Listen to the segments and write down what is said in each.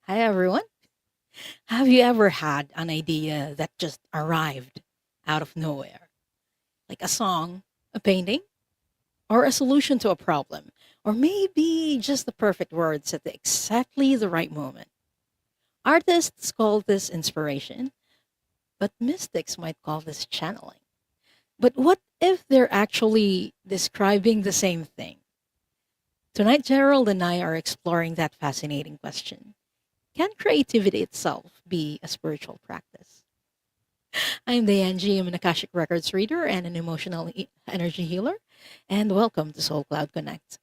Hi, everyone. Have you ever had an idea that just arrived out of nowhere? Like a song, a painting, or a solution to a problem? Or maybe just the perfect words at exactly the right moment? Artists call this inspiration, but mystics might call this channeling. But what if they're actually describing the same thing? Tonight, Gerald and I are exploring that fascinating question. Can creativity itself be a spiritual practice? I'm Diane. I'm an Akashic Records reader and an emotional energy healer. And welcome to Soul Cloud Connect.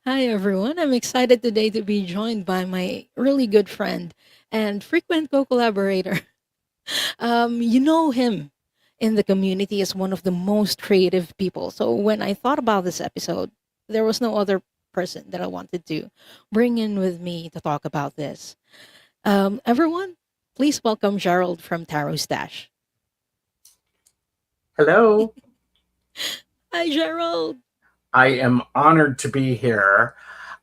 Hi, everyone. I'm excited today to be joined by my really good friend and frequent co collaborator. You know him in the community as one of the most creative people. So when I thought about this episode, there was no other person that I wanted to bring in with me to talk about this. Everyone, please welcome Gerald from Tarotstache. Hello. Hi, Gerald. I am honored to be here.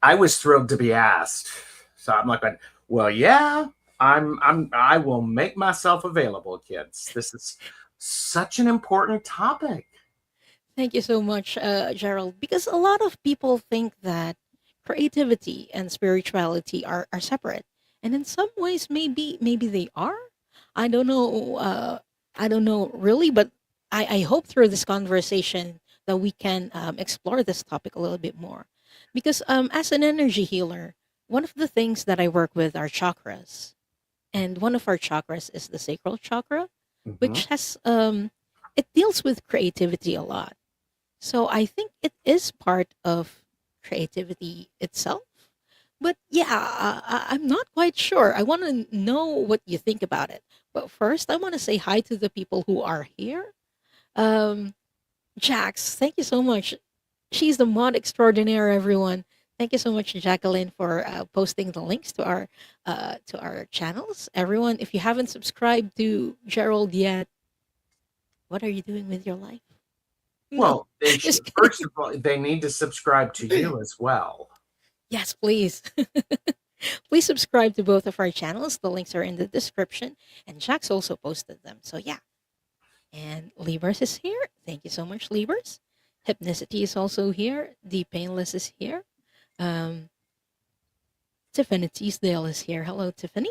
I was thrilled to be asked. So I'm like, well, yeah, I will make myself available, kids. This is such an important topic. Thank you so much, Gerald. Because a lot of people think that creativity and spirituality are separate, and in some ways, maybe they are. I don't know. I don't know really, but I hope through this conversation that we can explore this topic a little bit more. Because as an energy healer, one of the things that I work with are chakras, and one of our chakras is the sacral chakra, Hmm. which has it deals with creativity a lot. So I think it is part of creativity itself. But yeah, I'm not quite sure. I want to know what you think about it. But first, I want to say hi to the people who are here. Um, Jax, thank you so much. She's the mod extraordinaire, everyone. Thank you so much, Jacqueline, for posting the links to our channels. Everyone, if you haven't subscribed to Gerald yet, what are you doing with your life? No, Well, they should, just first kidding. of all, they need to subscribe to you as well. Yes, please. Please subscribe to both of our channels. The links are in the description, and Jax also posted them. So yeah. And Libers is here. Thank you so much, Libers. Hypnicity is also here. The Painless is here. Um, Tiffany Teasdale is here. Hello, Tiffany.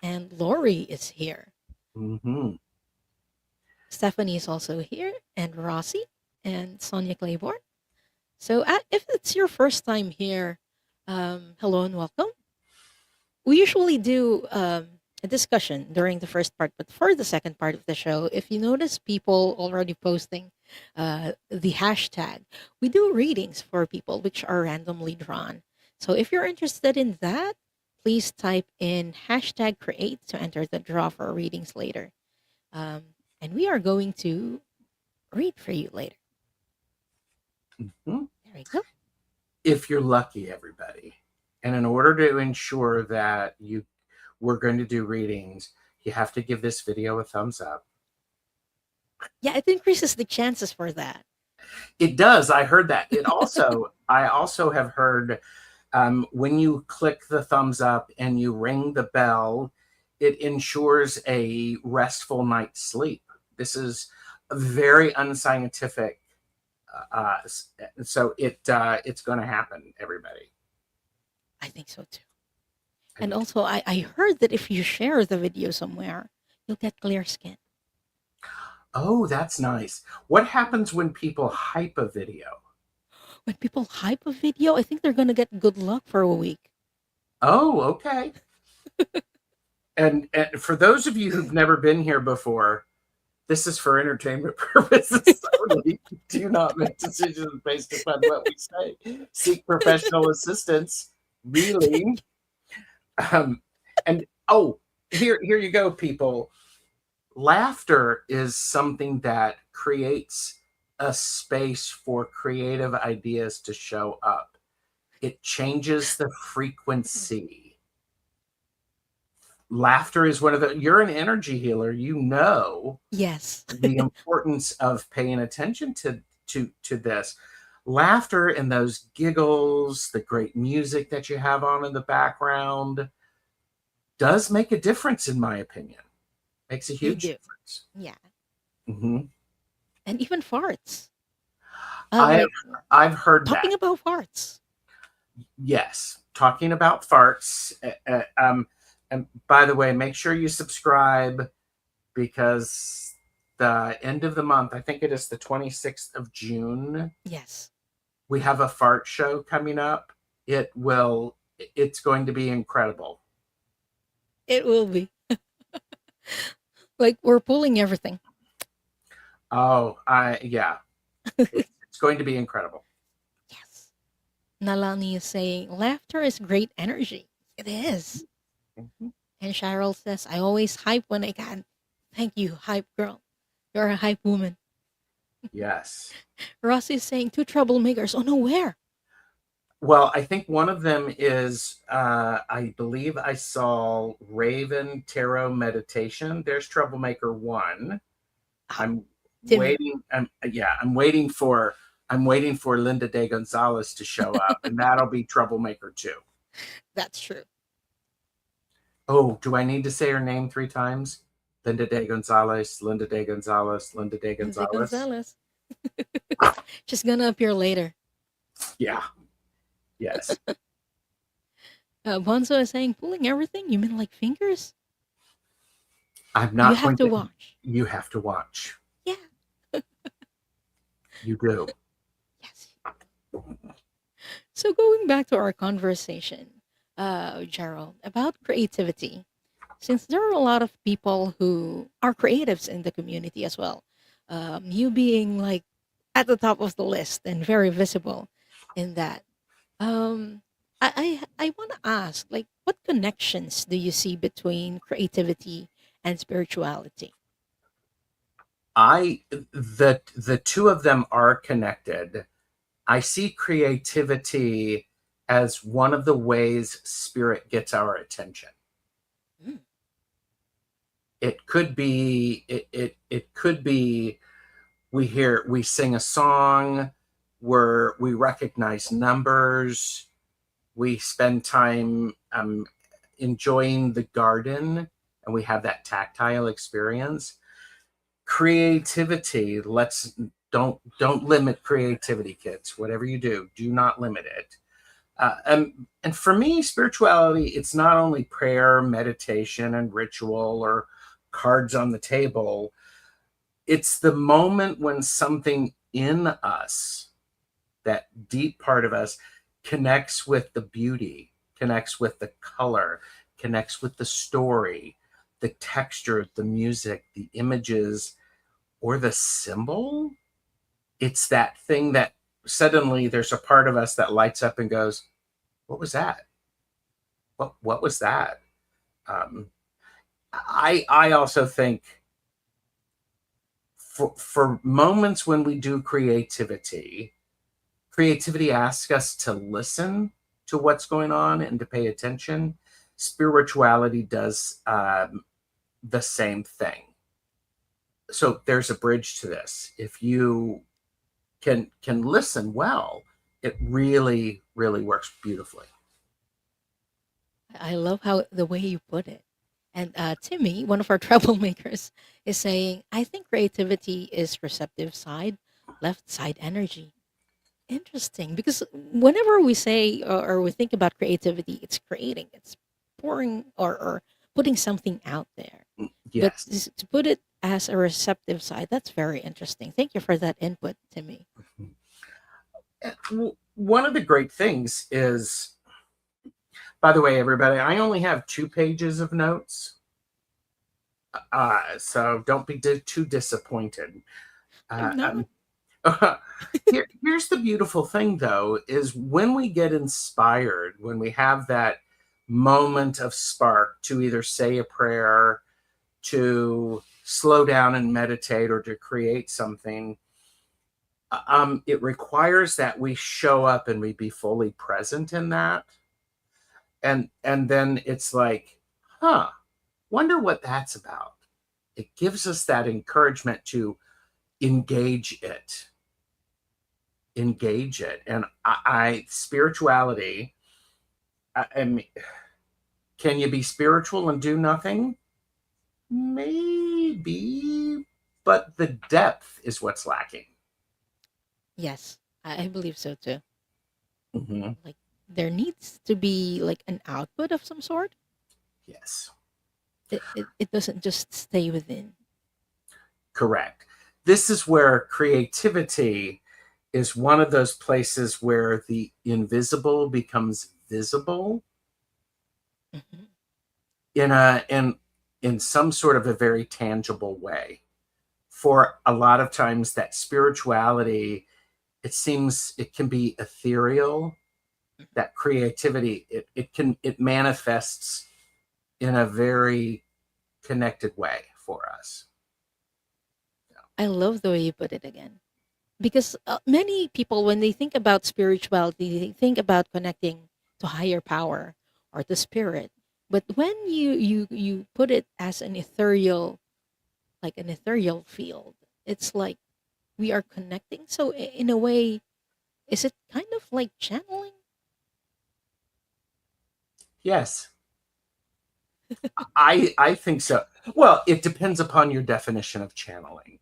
And Lori is here. Hmm. Stephanie is also here, and Rossi and Sonia Claiborne. So if it's your first time here, hello and welcome. We usually do a discussion during the first part, but for the second part of the show, if you notice people already posting the hashtag, we do readings for people which are randomly drawn. So if you're interested in that, please type in hashtag create to enter the draw for readings later. Um, and we are going to read for you later. Hmm. There we go. If you're lucky, everybody. And in order to ensure that we're going to do readings, you have to give this video a thumbs up. Yeah, it increases the chances for that. It does. I heard that. I also have heard when you click the thumbs up and you ring the bell, it ensures a restful night's sleep. This is very unscientific. Uh, so it's going to happen, everybody. I think so too. I And do. also, I heard that if you share the video somewhere, you'll get clear skin. Oh, that's nice. What happens when people hype a video? When people hype a video, I think they're going to get good luck for a week. Oh, okay. And for those of you who've never been here before, this is for entertainment purposes only. Do not make decisions based upon what we say. Seek professional assistance. Really. Um, and oh, here you go, people. Laughter is something that creates a space for creative ideas to show up. It changes the frequency. Laughter is one of the, you're an energy healer, you know Yes. the importance of paying attention to this. Laughter and those giggles, the great music that you have on in the background does make a difference, in my opinion. Makes a They huge do. difference. Yeah. Hmm. And even farts. I Like I've heard talking that. about farts. Yes, talking about farts. And by the way, make sure you subscribe, because the end of the month, I think it is the 26th of June, Yes. we have a fart show coming up. It's going to be incredible. It will be. Like we're pulling everything. Oh, yeah, it's going to be incredible. Yes. Nalani is saying laughter is great energy. It is. Mhm. And Cheryl says, I always hype when I can. Thank you, hype girl. You're a hype woman. Yes. Rossi is saying two troublemakers. Oh no, where? Well, I think one of them is, I believe I saw Raven Tarot Meditation. There's Troublemaker One. Ah, I'm Timmy. waiting. I'm waiting for Linda De Gonzalez to show up, and that'll be Troublemaker Two. That's true. Oh, do I need to say her name 3 times? Linda De Gonzalez, Linda De Gonzalez, Linda De Lindsay Gonzalez. Gonzalez. She's gonna appear later. Yeah. Yes. Bonzo is saying, pulling everything? You mean like fingers? I'm You not have going to to. watch. You have to watch. Yeah. You do. Yes. So going back to our conversation, Gerald, about creativity, since there are a lot of people who are creatives in the community as well, you being like at the top of the list and very visible in that, um, I want to ask, like, what connections do you see between creativity and spirituality? The two of them are connected. I see creativity as one of the ways spirit gets our attention. Mm, It could be, we sing a song where we recognize numbers, we spend time enjoying the garden, and we have that tactile experience. Creativity, let's don't limit creativity, kids. Whatever you do not limit it. And for me, spirituality, it's not only prayer, meditation, and ritual, or cards on the table. It's the moment when something in us, that deep part of us, connects with the beauty, connects with the color, connects with the story, the texture, the music, the images, or the symbol. It's that thing that suddenly there's a part of us that lights up and goes, what was that? What was that? Um, I also think, for moments when we do creativity asks us to listen to what's going on and to pay attention. Spirituality does the same thing. So there's a bridge to this. If you can listen well, it really, really works beautifully. I love how the way you put it. And Timmy, one of our troublemakers, is saying, I think creativity is receptive side, left side energy. Interesting, because whenever we say or we think about creativity, it's creating, it's pouring or putting something out there. But Yes. to put it as a receptive side, that's very interesting. Thank you for that input, Timmy. One of the great things is, by the way, everybody, I only have 2 pages of notes. So don't be too disappointed. Uh, I'm not. um, here's the beautiful thing, though, is when we get inspired, when we have that moment of spark to either say a prayer, to slow down and meditate, or to create something, It requires that we show up and we be fully present in that. And then it's like, huh, wonder what that's about. It gives us that encouragement to engage it, engage it. And I spirituality, I mean, can you be spiritual and do nothing? Maybe, but the depth is what's lacking. Yes, I believe so too. Hmm. Like there needs to be like an output of some sort. Yes, It doesn't just stay within. correct. This is where creativity is one of those places where the invisible becomes visible Mhm. in in some sort of a very tangible way. For a lot of times that spirituality, it seems it can be ethereal. That creativity, it manifests in a very connected way for us. I love the way you put it again. Because many people, when they think about spirituality, they think about connecting to higher power or to spirit. But when you put it as an ethereal, like an ethereal field, it's like we are connecting. So in a way, is it kind of like channeling? Yes, I think so. Well, it depends upon your definition of channeling.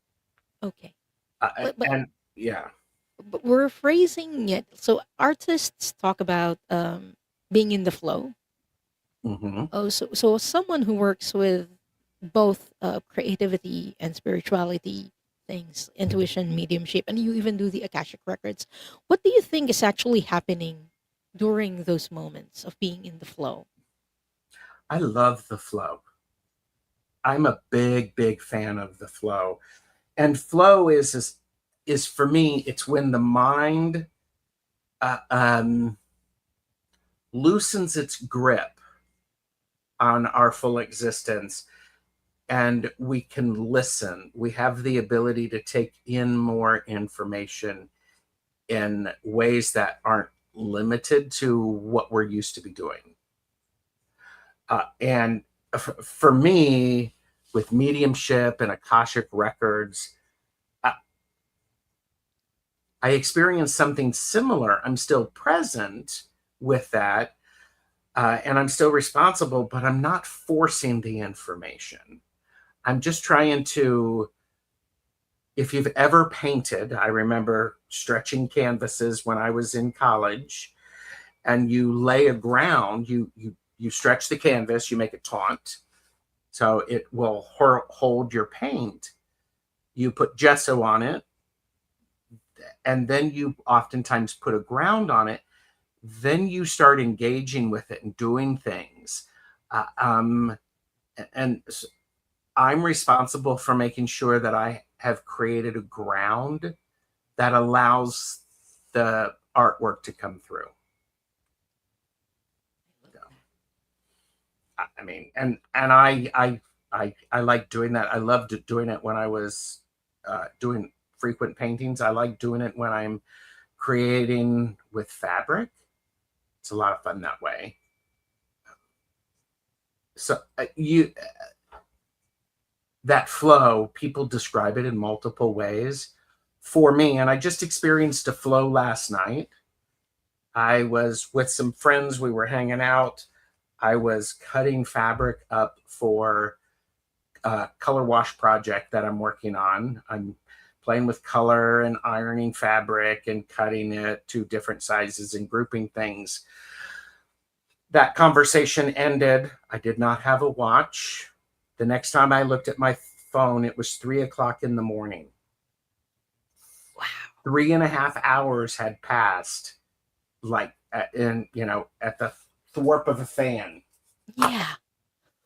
Okay, Uh, but and yeah. we're phrasing it. So artists talk about being in the flow. Hmm. Oh, so someone who works with both creativity and spirituality things, intuition, mediumship, and you even do the Akashic records. What do you think is actually happening during those moments of being in the flow? I love the flow. I'm a big fan of the flow. And flow is for me, it's when the mind uh, um, loosens its grip on our full existence, and we can listen. We have the ability to take in more information in ways that aren't limited to what we're used to be doing. And for me, with mediumship and Akashic records, I, I experienced something similar. I'm still present with that, and I'm still responsible, but I'm not forcing the information. I'm just trying to, if you've ever painted, I remember stretching canvases when I was in college, and you lay a ground, you stretch the canvas, you make it taut, so it will hold your paint. You put gesso on it, and then you oftentimes put a ground on it. Then you start engaging with it and doing things. Uh, um, and I'm responsible for making sure that I have created a ground that allows the artwork to come through. I love that. I mean, and I like doing that. I loved doing it when I was doing frequent paintings. I like doing it when I'm creating with fabric. It's a lot of fun that way. So you that flow, people describe it in multiple ways. For me, and I just experienced a flow last night. I was with some friends. We were hanging out. I was cutting fabric up for color wash project that I'm working on. I'm playing with color and ironing fabric and cutting it to different sizes and grouping things. That conversation ended. I did not have a watch. The next time I looked at my phone, it was 3 o'clock in the morning. Wow. 3.5 hours had passed, like at the thwarp of a fan. Yeah.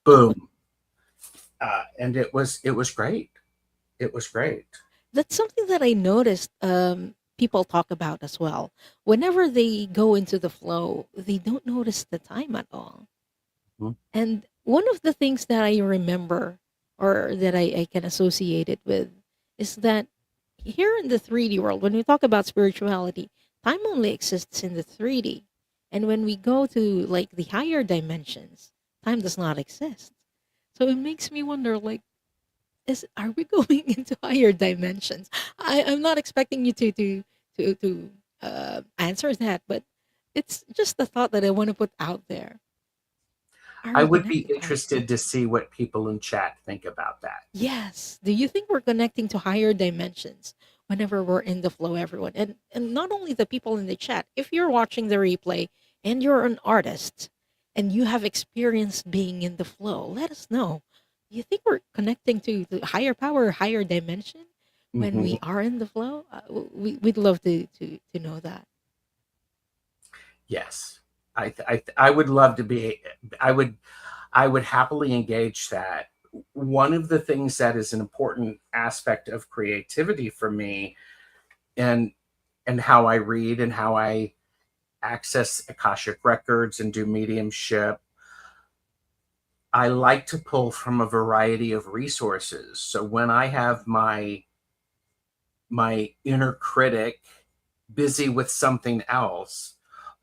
Boom. And it was great. It was great. That's something that I noticed people talk about as well. Whenever they go into the flow, they don't notice the time at all. Mhm. And one of the things that I remember or that I can associate it with is that here in the 3D world, when we talk about spirituality, time only exists in the 3D. And when we go to like the higher dimensions, time does not exist. So it makes me wonder like, is are we going into higher dimensions? I'm not expecting you to answer that, but it's just the thought that I want to put out there. Are I we would be connecting to higher interested to see what people in chat think about that. Yes. Do you think we're connecting to higher dimensions whenever we're in the flow, everyone? And not only the people in the chat, if you're watching the replay and you're an artist and you have experienced being in the flow, let us know. Do you think we're connecting to the higher power, higher dimension when Hmm. we are in the flow? We'd love to know that. Yes, I would love to be. I would I would happily engage that. One of the things that is an important aspect of creativity for me, and how I read and how I access Akashic records and do mediumship, I like to pull from a variety of resources. So when I have my inner critic busy with something else,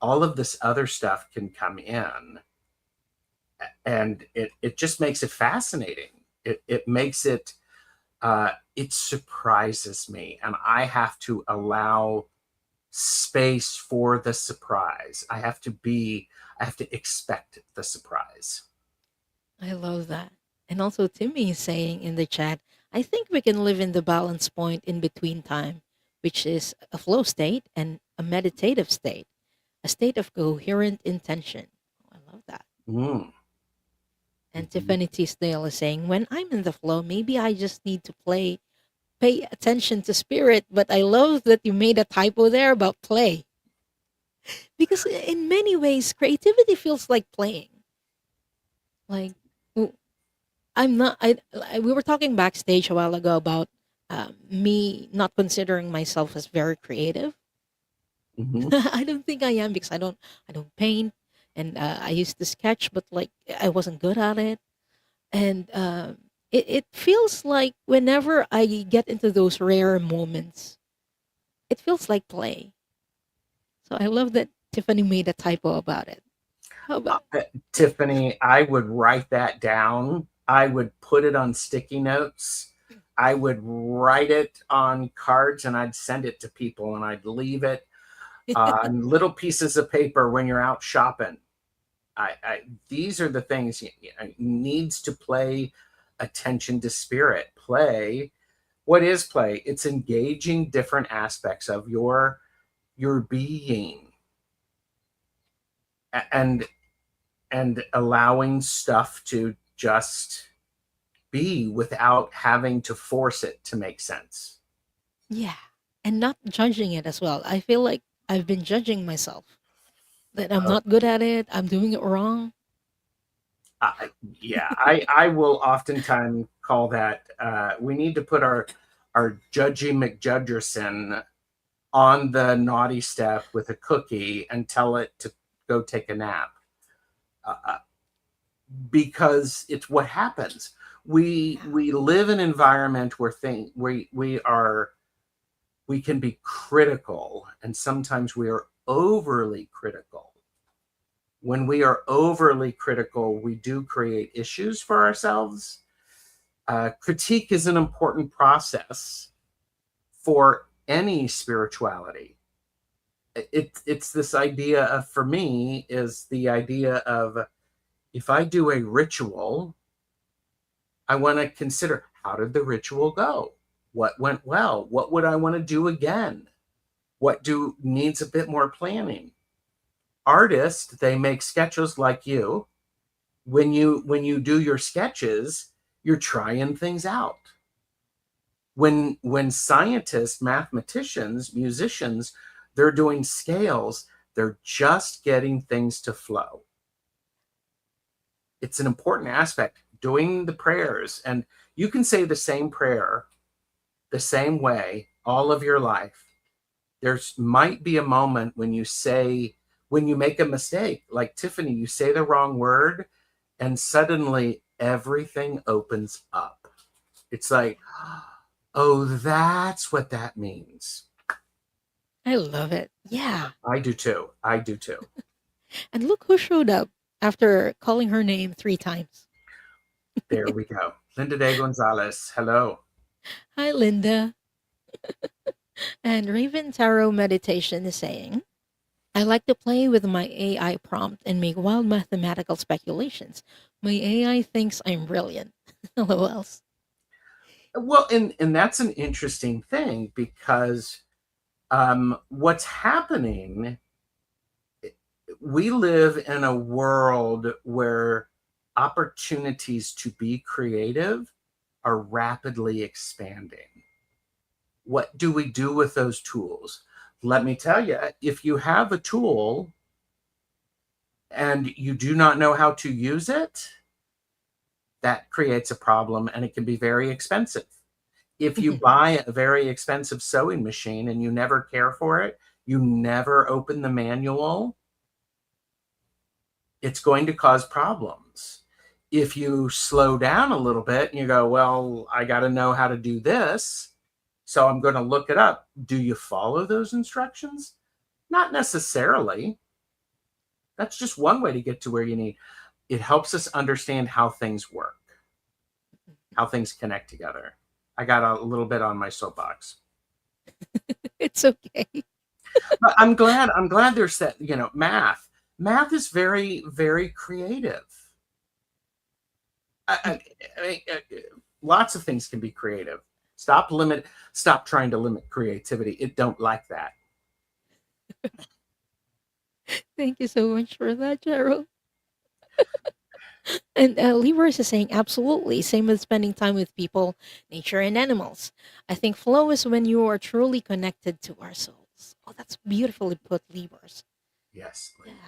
all of this other stuff can come in, and it just makes it fascinating. It makes it it surprises me, and I have to allow space for the surprise. I have to expect the surprise. I love that. And also, Timmy is saying in the chat, I think we can live in the balance point in between time, which is a flow state and a meditative state, a state of coherent intention. Oh, I love that. Mm. And Mhm. Tiffany Tisdale is saying, when I'm in the flow, maybe I just need to pay attention to spirit. But I love that you made a typo there about play. Because in many ways, creativity feels like playing. Like, I'm not. We were talking backstage a while ago about me not considering myself as very creative. Mhm. I don't think I am because I don't paint, and I used to sketch, but like I wasn't good at it. And it feels like whenever I get into those rare moments, it feels like play. So I love that Tiffany made a typo about it. How about Tiffany, I would write that down. I would put it on sticky notes. I would write it on cards and I'd send it to people, and I'd leave it on little pieces of paper when you're out shopping. These are the things needs to play attention to spirit. Play. What is play? It's engaging different aspects of your being, and allowing stuff to just be without having to force it to make sense. yeah, and not judging it as well. I feel like I've been judging myself that I'm Uh, not good at it. I'm doing it wrong. yeah, I will oftentimes call that we need to put our Judgy McJudgerson on the naughty step with a cookie and tell it to go take a nap, uh, because it's what happens. We live in an environment where we can be critical, and sometimes we are overly critical. When we are overly critical, we do create issues for ourselves. Critique is an important process for any spirituality. It's this idea of, for me, is the idea of, if I do a ritual, I want to consider, how did the ritual go? What went well? What would I want to do again? What do needs a bit more planning? Artists, they make sketches like you. When you do your sketches, you're trying things out. When scientists, mathematicians, musicians, they're doing scales, they're just getting things to flow. It's an important aspect, doing the prayers, and you can say the same prayer the same way all of your life. There's might be a moment when you make a mistake, like Tiffany, you say the wrong word, and suddenly everything opens up. It's like, Oh, that's what that means. I love it. Yeah. I do too. I do too. And look who showed up after calling her name 3 times. There we go. Linda de Gonzalez. Hello. Hi, Linda. And Raven Tarot Meditation is saying, I like to play with my AI prompt and make wild mathematical speculations. My AI thinks I'm brilliant. LOLs. Well, and that's an interesting thing because what's happening, we live in a world where opportunities to be creative are rapidly expanding. What do we do with those tools? Let me tell you, if you have a tool and you do not know how to use it, that creates a problem and it can be very expensive. If you buy a very expensive sewing machine and you never care for it, you never open the manual, it's going to cause problems. If you slow down a little bit and you go, well, I got to know how to do this, so I'm going to look it up. Do you follow those instructions? Not necessarily. That's just one way to get to where you need. It helps us understand how things work, how things connect together. I got a little bit on my soapbox. It's okay. But I'm glad there's that, math. Math is very, very creative. I mean, lots of things can be creative. Stop trying to limit creativity. It don't like that. Thank you so much for that, Gerald. And Libras is saying, absolutely. Same with spending time with people, nature, and animals. I think flow is when you are truly connected to our souls. Oh, that's beautifully put, Libras. Yes, Linda.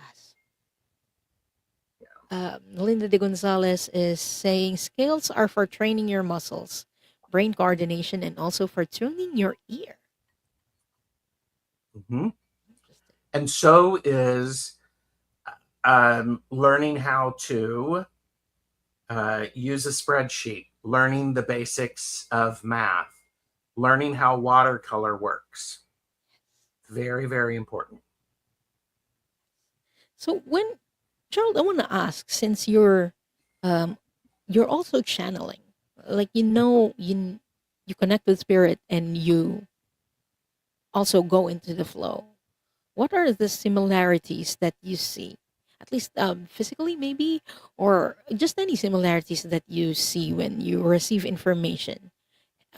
Yes. Linda de Gonzalez is saying, scales are for training your muscles, brain coordination, and also for tuning your ear. Hmm. Interesting. And so is learning how to use a spreadsheet, learning the basics of math, learning how watercolor works. Very, very important. So when Gerald, I want to ask, since um, you're also channeling, like you connect with spirit and you also go into the flow. What are the similarities that you see, at least physically, maybe, or just any similarities that you see when you receive information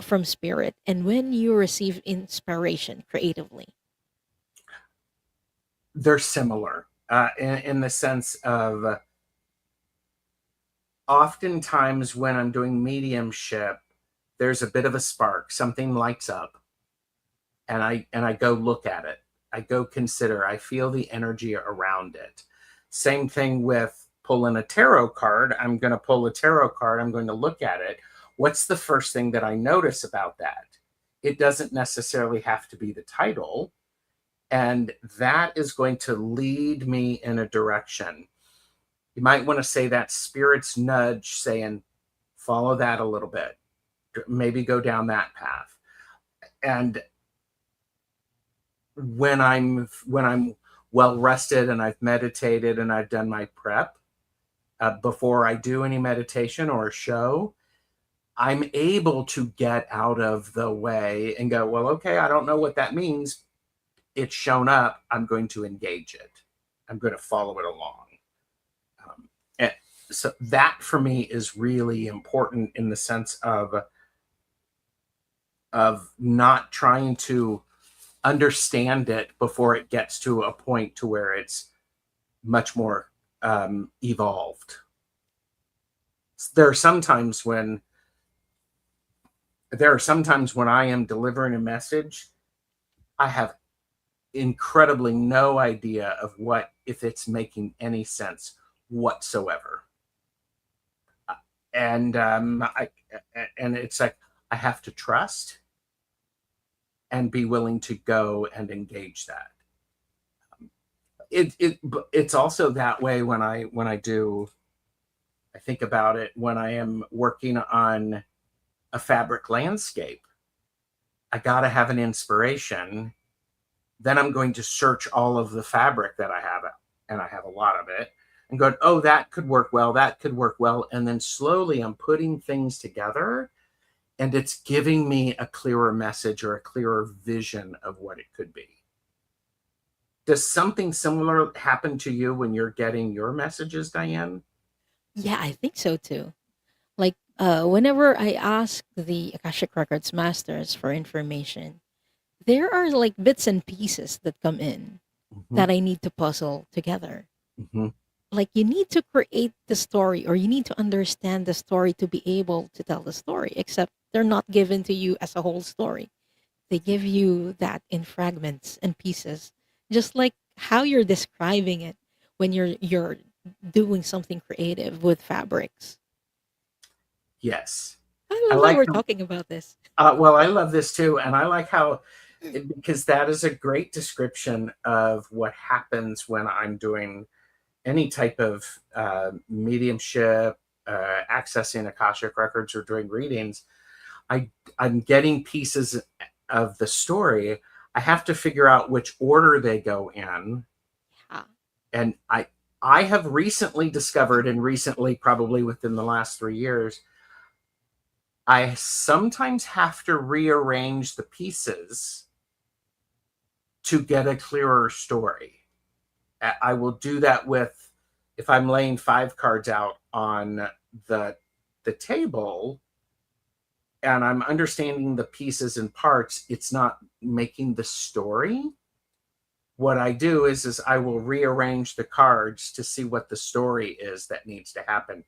from spirit and when you receive inspiration creatively? They're similar in the sense of oftentimes when I'm doing mediumship, there's a bit of a spark, something lights up, and I go look at it. I go consider, I feel the energy around it. Same thing with pulling a tarot card. I'm going to pull a tarot card, I'm going to look at it. What's the first thing that I notice about that? It doesn't necessarily have to be the title, and that is going to lead me in a direction. You might want to say that spirit's nudge saying, follow that a little bit, maybe go down that path. And when I'm well rested and I've meditated and I've done my prep before I do any meditation or a show, I'm able to get out of the way and go, well, okay, I don't know what that means. It's shown up. I'm going to engage it. I'm going to follow it along. And so that for me is really important in the sense of not trying to understand it before it gets to a point to where it's much more evolved. There are sometimes when I am delivering a message, I have incredibly no idea of what if it's making any sense whatsoever. And and it's like I have to trust and be willing to go and engage that. It's also that way when I do. I think about it when I am working on a fabric landscape. I got to have an inspiration. Then I'm going to search all of the fabric that I have, and I have a lot of it, and go, oh, that could work well, that could work well. And then slowly I'm putting things together, and it's giving me a clearer message or a clearer vision of what it could be. Does something similar happen to you when you're getting your messages, Diane? Yeah, I think so too. Like, whenever I ask the Akashic Records masters for information, there are like bits and pieces that come in Mm-hmm, that I need to puzzle together. mm-hmm. Like, you need to create the story, or you need to understand the story to be able to tell the story, except they're not given to you as a whole story. They give you that in fragments and pieces, just like how you're describing it when you're doing something creative with fabrics. Yes. I I love that like we're the, talking about this. well, I love this too. And I like how, because that is a great description of what happens when I'm doing any type of mediumship, accessing Akashic records, or doing readings. I I'm getting pieces of the story. I have to figure out which order they go in, Yeah. and I have recently discovered, and recently, probably within the last 3 years, I sometimes have to rearrange the pieces to get a clearer story. I will do that with, if I'm laying 5 cards out on the the table and I'm understanding the pieces and parts, it's not making the story. What I do is I will rearrange the cards to see what the story is that needs to happen.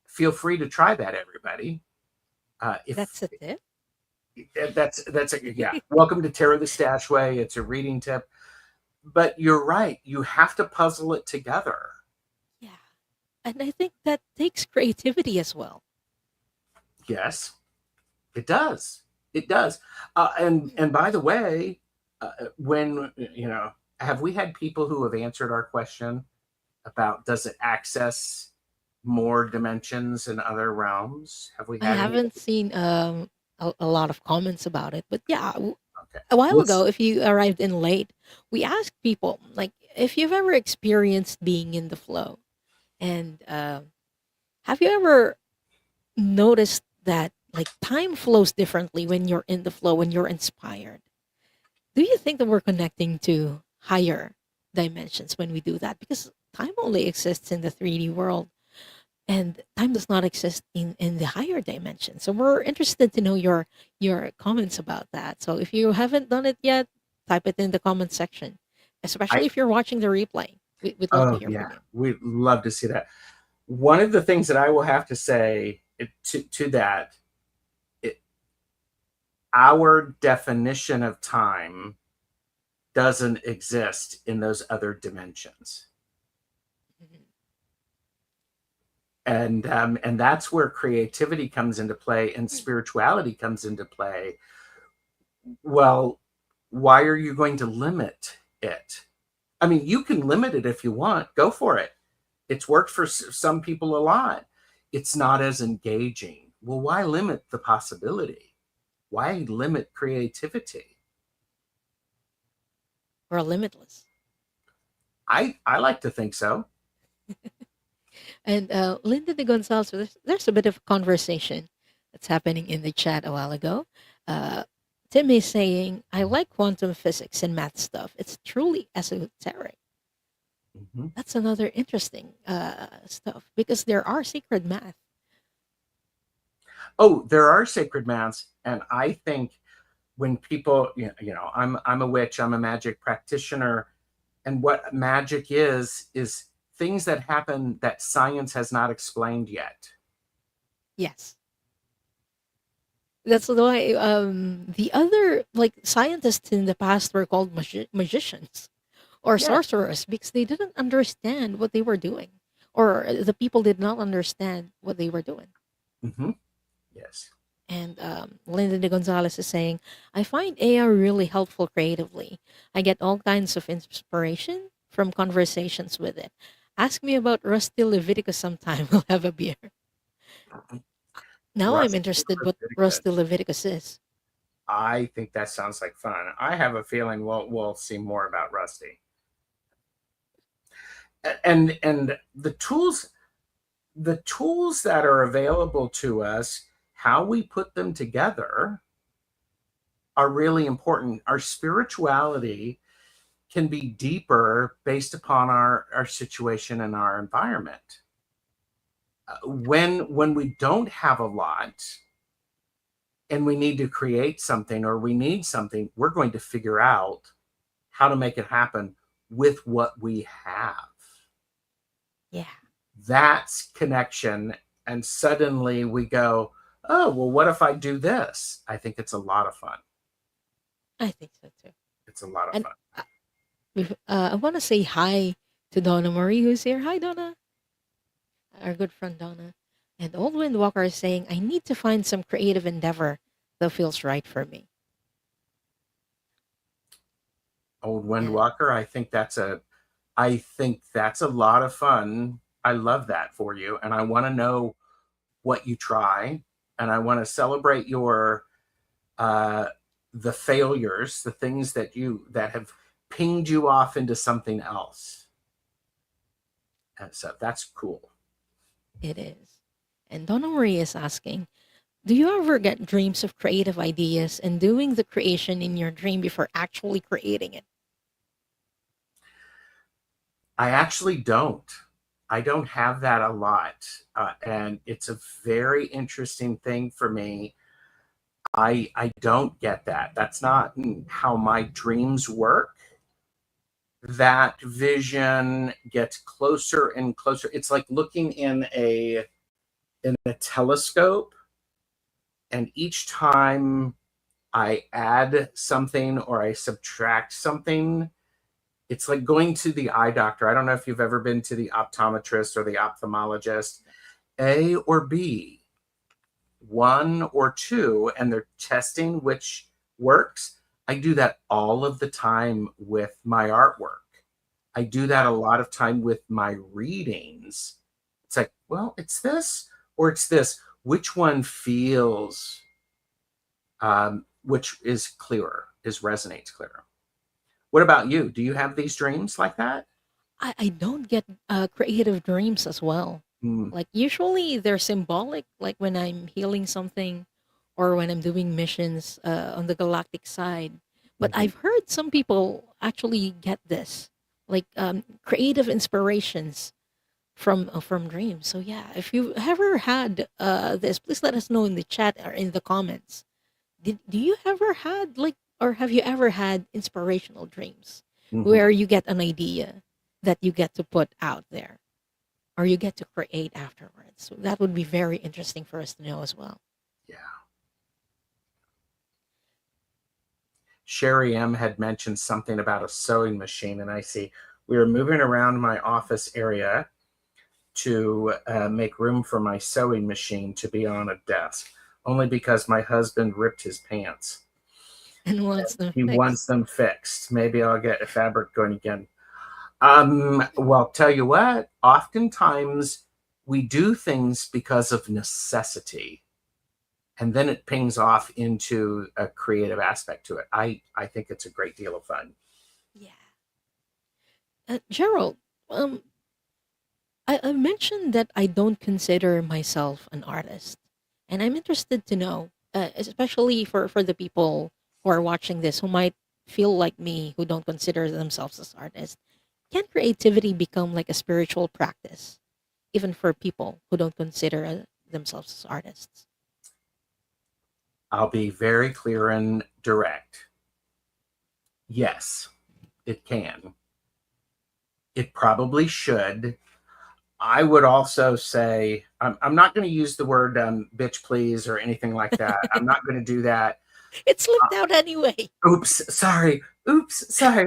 Feel free to try that, everybody. If That's a tip. that's a, yeah. Welcome to Tarot the Stash Way. It's a reading tip, but you're right. You have to puzzle it together. Yeah. And I think that takes creativity as well. Yes, it does. It does. And by the way, when have we had people who have answered our question about does it access more dimensions and other realms? Have we I had any? haven't seen a lot of comments about it, but yeah, Okay. a while Well, ago, if you arrived in late, we asked people like if you've ever experienced being in the flow, and have you ever noticed that like time flows differently when you're in the flow, when you're inspired? Do you think that we're connecting to higher dimensions when we do that? Because time only exists in the 3D world, and time does not exist in the higher dimension. So we're interested to know your comments about that. So if you haven't done it yet, type it in the comment section, I especially if you're watching the replay. We'd love to oh hear yeah, from you. we'd love to see that. One of the things that I will have to say to that, it, our definition of time doesn't exist in those other dimensions. Mhm. And that's where creativity comes into play and spirituality comes into play. Well, why are you going to limit it? I mean, you can limit it if you want, go for it. It's worked for some people a lot. It's not as engaging. Well, why limit the possibility? Why limit creativity? We're limitless. I like to think so. And Linda de Gonzalez, there's a bit of conversation that's happening in the chat a while ago. Uh, Tim is saying, I like quantum physics and math stuff. It's truly esoteric. Mhm. That's another interesting stuff because there are secret math. Oh, there are sacred maths, and I think when people, I'm a witch, I'm a magic practitioner, and what magic is things that happen that science has not explained yet. Yes. That's why the other, like, scientists in the past were called magicians or Yeah. sorcerers because they didn't understand what they were doing, or the people did not understand what they were doing. Hmm. Yes. And Linda de Gonzalez is saying, I find AI really helpful creatively. I get all kinds of inspiration from conversations with it. Ask me about Rusty Leviticus sometime. We'll have a beer. Now I'm Rust interested what Rusty Leviticus. Leviticus is. I think that sounds like fun. I have a feeling we'll see more about Rusty. And the tools that are available to us, how we put them together are really important. Our spirituality can be deeper based upon our situation and our environment. When we don't have a lot and we need to create something or we need something, we're going to figure out how to make it happen with what we have. Yeah, That's connection. And suddenly we go, oh, well, what if I do this? I think it's a lot of fun. I think so too. It's a lot of And fun. I want to say hi to Donna Marie, who's here. Hi, Donna, our good friend Donna. And Old Windwalker is saying, I need to find some creative endeavor that feels right for me. Old And Windwalker, I think that's a lot of fun. I love that for you. And I want to know what you try. And I want to celebrate your uh the failures, the things that have pinged you off into something else. And so that's cool. it is. And Donna Marie is asking, do you ever get dreams of creative ideas and doing the creation in your dream before actually creating it? I actually don't. I don't have that a lot. And it's a very interesting thing for me. I don't get that. That's not how my dreams work. That vision gets closer and closer. It's like looking in a telescope, and each time I add something or I subtract something, it's like going to the eye doctor. I don't know if you've ever been to the optometrist or the ophthalmologist. A or B, one or two, and they're testing which works. I do that all of the time with my artwork. I do that a lot of time with my readings. It's like, well, it's this or it's this. Which one feels, which is clearer, is resonates clearer? What about you? Do you have these dreams like that? I don't get creative dreams as well. Mm, Like usually they're symbolic, like when I'm healing something or when I'm doing missions on the galactic side. But mhm. I've heard some people actually get this, like creative inspirations from dreams. So yeah, if you've ever had this, please let us know in the chat or in the comments. Do you ever had like, or have you ever had inspirational dreams Mhm. where you get an idea that you get to put out there or you get to create afterwards? So that would be very interesting for us to know as well. Yeah. Sherry M had mentioned something about a sewing machine, and I see we were moving around my office area to make room for my sewing machine to be on a desk, only because my husband ripped his pants. And wants them He fixed. wants them fixed. Maybe I'll get a fabric going again. Well, tell you what, oftentimes we do things because of necessity, and then it pings off into a creative aspect to it. I think it's a great deal of fun. Yeah. Gerald, um, I mentioned that I don't consider myself an artist. And I'm interested to know, especially for the people who are watching this who might feel like me, who don't consider themselves as artists. Can creativity become like a spiritual practice, even for people who don't consider themselves as artists? I'll be very clear and direct. Yes, it can. It probably should. I would also say, I'm not going to use the word bitch please or anything like that. I'm not going to do that. It slipped out anyway. Oops, sorry. Oops, sorry.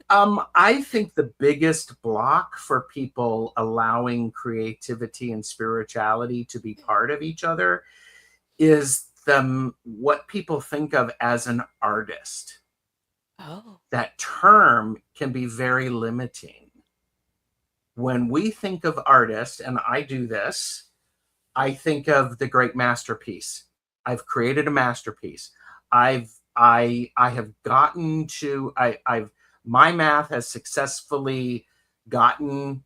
I think the biggest block for people allowing creativity and spirituality to be part of each other is what people think of as an artist. Oh, That term can be very limiting. When we think of artist, and I do this, I think of the great masterpiece. I've created a masterpiece. I've I have gotten to, I've, my math has successfully gotten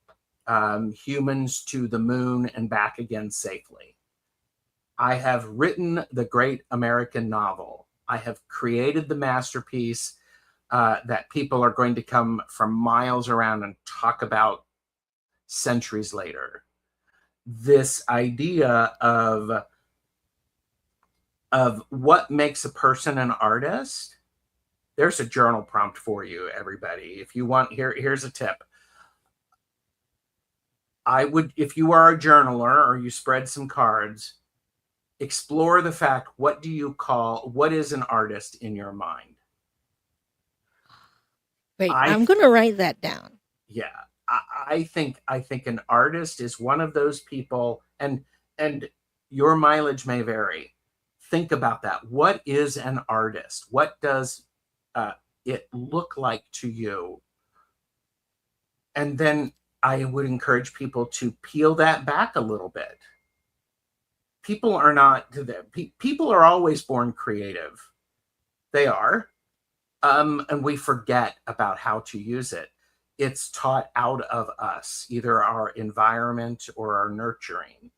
humans to the moon and back again safely. I have written the great American novel. I have created the masterpiece that people are going to come from miles around and talk about centuries later. This idea of what makes a person an artist. There's a journal prompt for you, everybody. If you want, here's a tip. I would, if you are a journaler or you spread some cards, explore the fact, what do you call, what is an artist in your mind? Wait, I I'm gonna write that down. Yeah, I think an artist is one of those people, and your mileage may vary. Think about that. What is an artist? What does uh, it look like to you? And then I would encourage people to peel that back a little bit. People are not, people are always born creative. They are. And we forget about how to use it. It's taught out of us, either our environment or our nurturing.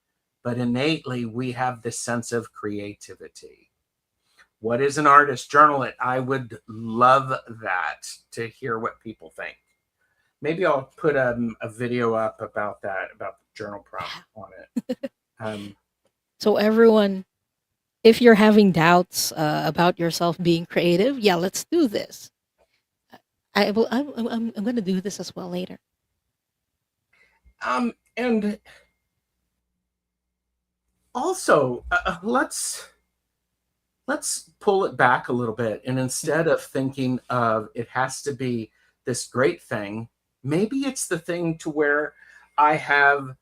But innately, we have this sense of creativity. What is an artist? Journal it. I would love that, to hear what people think. Maybe I'll put a video up about that, about the journal prompt on it. So everyone, if you're having doubts about yourself being creative, yeah, let's do this. I will. I'm going to do this as well later. And also, let's pull it back a little bit, and instead of thinking of it has to be this great thing, maybe it's the thing to where I have,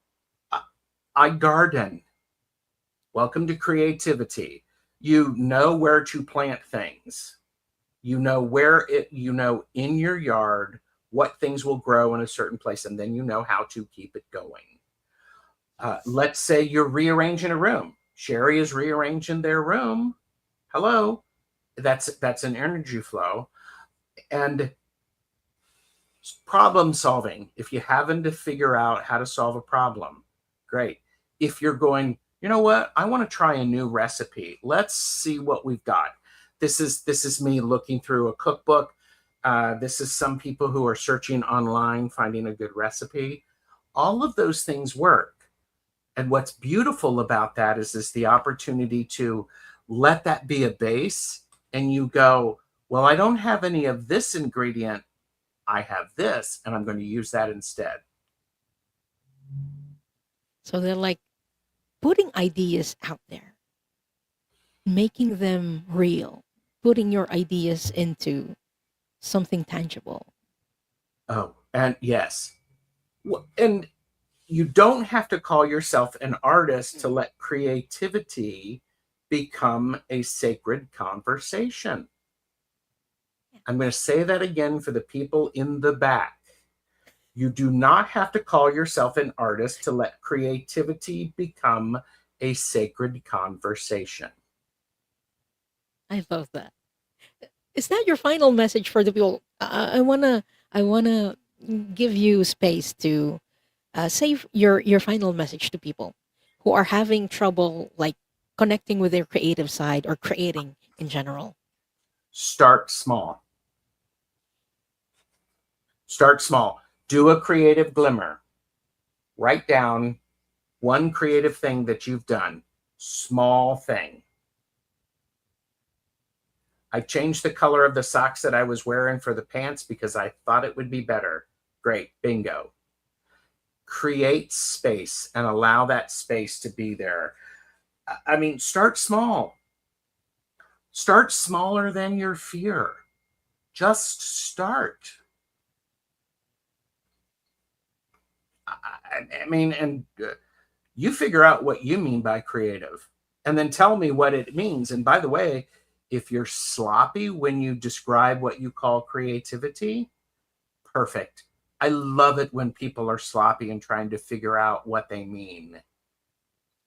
I garden. Welcome to creativity. You know where to plant things. You know where it, you know, in your yard what things will grow in a certain place, and then you know how to keep it going. Let's say you're rearranging a room. Sherry is rearranging their room. Hello, that's an energy flow. And problem solving. If you happen to figure out how to solve a problem, great. If you're going, you know what, I want to try a new recipe. Let's see what we've got. This is me looking through a cookbook. This is some people who are searching online, finding a good recipe. All of those things work. And what's beautiful about that is the opportunity to let that be a base, and you go, well, I don't have any of this ingredient. I have this, and I'm going to use that instead. So they're like putting ideas out there, making them real, putting your ideas into something tangible. Oh, and yes. And you don't have to call yourself an artist to let creativity become a sacred conversation. I'm going to say that again for the people in the back. You do not have to call yourself an artist to let creativity become a sacred conversation. I love that. Is that your final message for the people? I wanna give you space to say your final message to people who are having trouble like connecting with their creative side or creating in general. Start small. Start small. Do a creative glimmer. Write down one creative thing that you've done. Small thing. I changed the color of the socks that I was wearing for the pants because I thought it would be better. Great. Bingo. Create space and allow that space to be there. I mean, start small. Start smaller than your fear. Just start. I mean, and you figure out what you mean by creative and then tell me what it means. And by the way, if you're sloppy when you describe what you call creativity, perfect. I love it when people are sloppy and trying to figure out what they mean,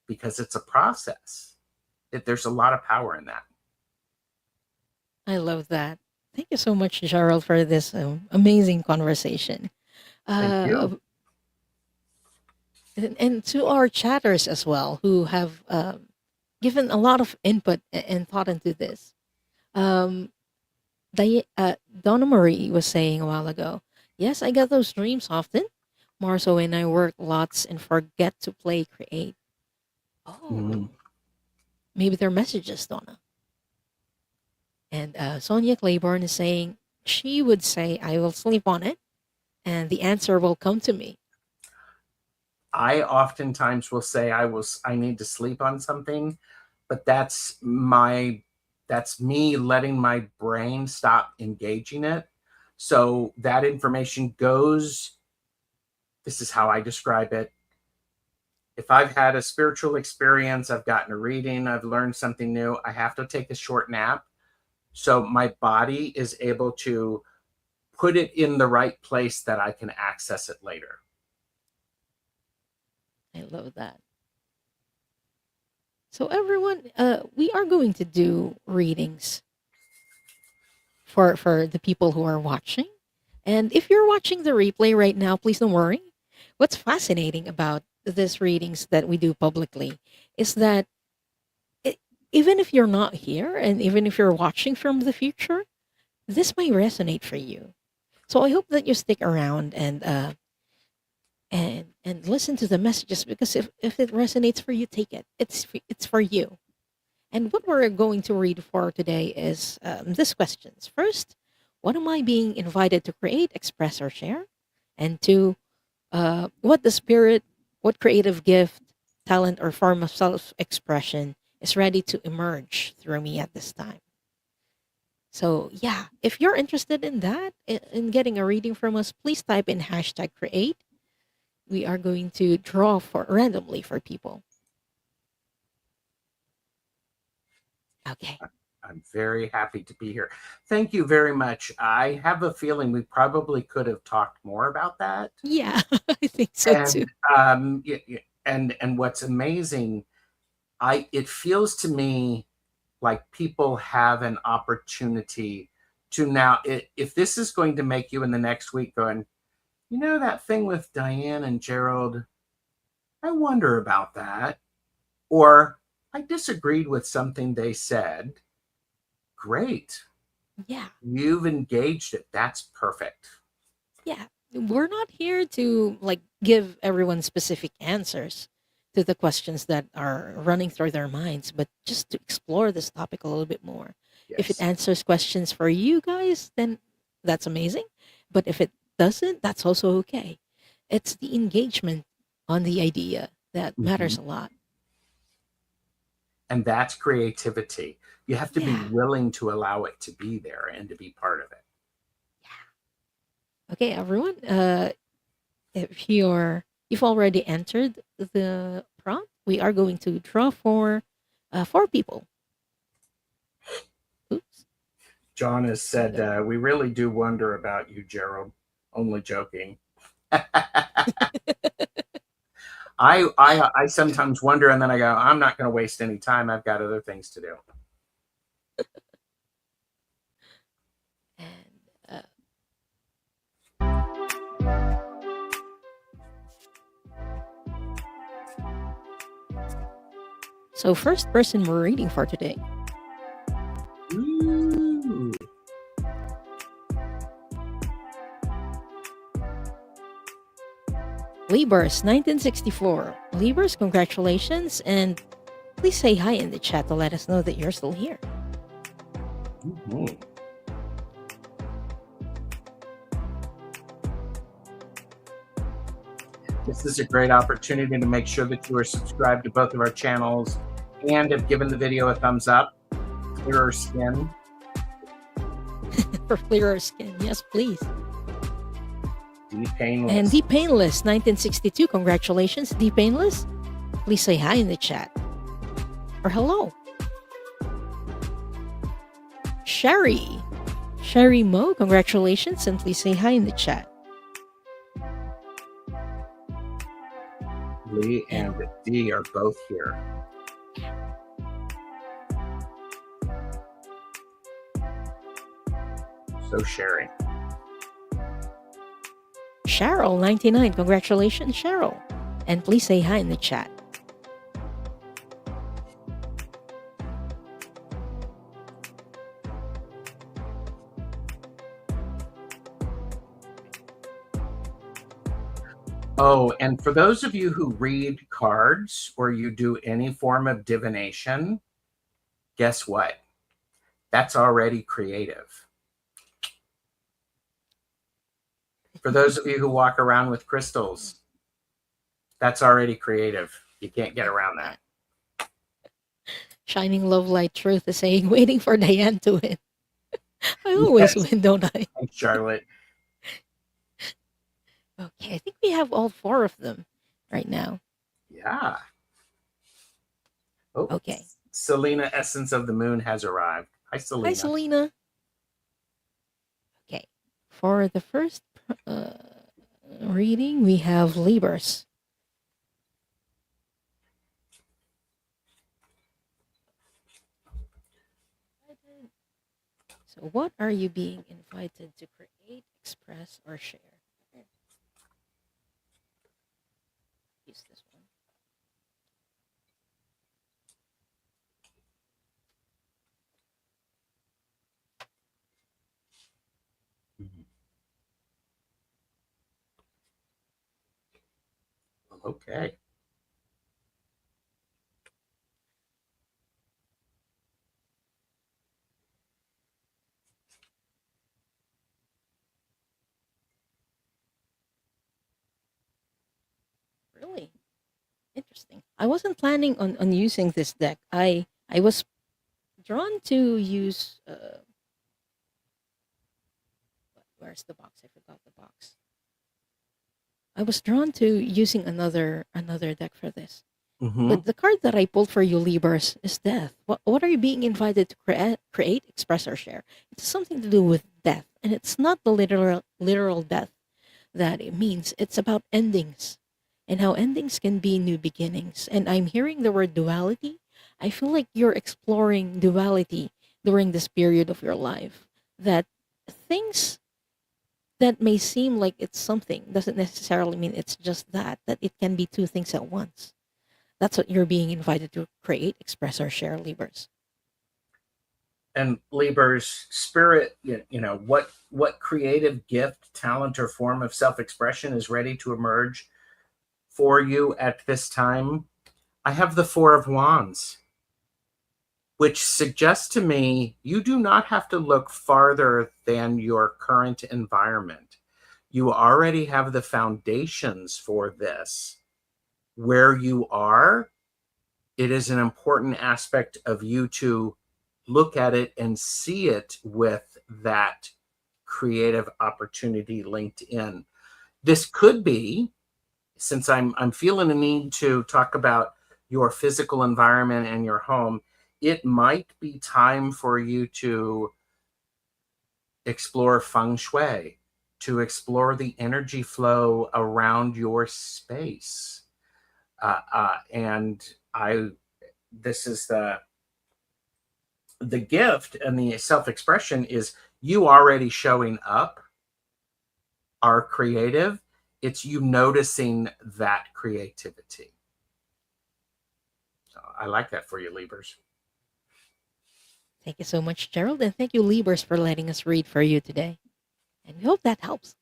because it's a process. There's a lot of power in that. I love that. Thank you so much, Gerald, for this amazing conversation. Thank Uh, you. and to our chatters as well, who have given a lot of input and thought into this. Um, Donna Marie was saying a while ago, yes, I get those dreams often, more so when I work lots and forget to play create. Mm. Oh, maybe they're messages, Donna. And Sonia Claiborne is saying she would say, I will sleep on it and the answer will come to me. I oftentimes will say I need to sleep on something, but that's me letting my brain stop engaging it. So that information goes, this is how I describe it. If I've had a spiritual experience, I've gotten a reading, I've learned something new, I have to take a short nap. So my body is able to put it in the right place that I can access it later. I love that. So, everyone, we are going to do readings for the people who are watching. And if you're watching the replay right now, please don't worry. What's fascinating about these readings that we do publicly is that it, even if you're not here and even if you're watching from the future, this may resonate for you. So I hope that you stick around and listen to the messages because if it resonates for you, take it. It's for you. And what we're going to read for today is these questions. First, what am I being invited to create, express, or share? And two, what the spirit, what creative gift, talent, or form of self expression is ready to emerge through me at this time? So, yeah, if you're interested in that, in getting a reading from us, please type in hashtag create. We are going to draw for randomly for people. Okay. I'm very happy to be here. Thank you very much. I have a feeling we probably could have talked more about that. Yeah, I think so too. And and what's amazing, I it feels to me like people have an opportunity to now, if this is going to make you in the next week going, you know, that thing with Diane and Gerald, I wonder about that. Or I disagreed with something they said. Great. Yeah. You've engaged it. That's perfect. Yeah, we're not here to like give everyone specific answers to the questions that are running through their minds, but just to explore this topic a little bit more. If it Yes. answers questions for you guys, then that's amazing. But if it doesn't, that's also okay. It's the engagement on the idea that Mhm. matters a lot. And that's creativity. You have to be Yeah. willing to allow it to be there and to be part of it. Okay, everyone. If you've already entered the prompt, we are going to draw for four people. Oops. John has There we said, go. we really do wonder about you, Gerald. Only joking. I sometimes wonder, and then I go, I'm not going to waste any time. I've got other things to do. And so, first person we're reading for today, Ooh. Libers, 1964. Libers, congratulations, and please say hi in the chat to let us know that you're still here. Mhm. This is a great opportunity to make sure that you are subscribed to both of our channels and have given the video a thumbs up. Clearer skin. For clearer skin, yes, please. Be painless. And D Painless, 1962. Congratulations, D Painless. Please say hi in the chat. Or hello. Sherry Mo, congratulations, and please say hi in the chat. Lee and D are both here. So sharing. Cheryl 99. Congratulations, Cheryl. And please say hi in the chat. Oh, and for those of you who read cards or you do any form of divination, guess what? That's already creative. For those of you who walk around with crystals, that's already creative. You can't get around that. Shining Love Light Truth is saying, waiting for Diane to win. I always Yes. win, don't I? Thanks, Charlotte. Okay, I think we have all 4 of them right now. Yeah. Oh, Okay. Selena, Essence of the Moon, has arrived. Hi, Selena. Hi, Selena. Okay. For the first reading, we have Libras. So, what are you being invited to create, express, or share? Use this one. Okay. Really interesting. I wasn't planning on using this deck. I was drawn to use. Where's the box? I forgot the box. I was drawn to using another deck for this. Mm-hmm. But the card that I pulled for you, Libras, is death. What are you being invited to create, express, or share? It's something to do with death, and it's not the literal death that it means. It's about endings, and how endings can be new beginnings. And I'm hearing the word duality. I feel like you're exploring duality during this period of your life. That things that may seem like it's something doesn't necessarily mean it's just that. That it can be 2 things at once. That's what you're being invited to create, express, or share, Libras. And Libras, spirit, what creative gift, talent, or form of self-expression is ready to emerge for you at this time? I have the 4 of Wands, which suggests to me you do not have to look farther than your current environment. You already have the foundations for this. Where you are, it is an important aspect of you to look at it and see it with that creative opportunity linked in. This could be, since I'm feeling a need to talk about your physical environment and your home, it might be time for you to explore feng shui, to explore the energy flow around your space. And this is the gift, and the self-expression is you already showing up are creative. It's you noticing that creativity. So I like that for you, Libras. Thank you so much, Gerald, and thank you, Libras, for letting us read for you today. And we hope that helps.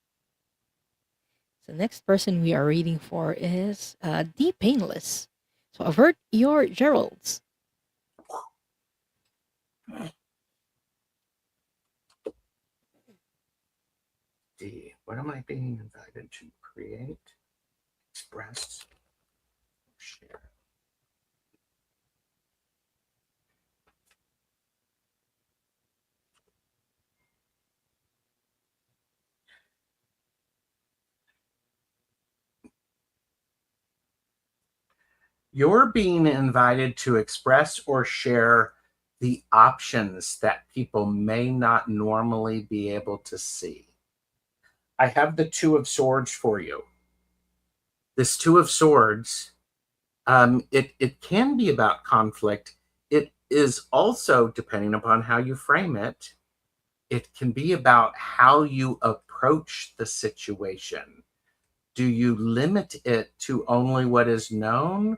The next person we are reading for is D Painless. So avert your Geralds. D, what am I being invited to create, express, share? You're being invited to express or share the options that people may not normally be able to see. I have the 2 of Swords for you. This 2 of Swords, it can be about conflict. It is also, depending upon how you frame it, It can be about how you approach the situation. Do you limit it to only what is known,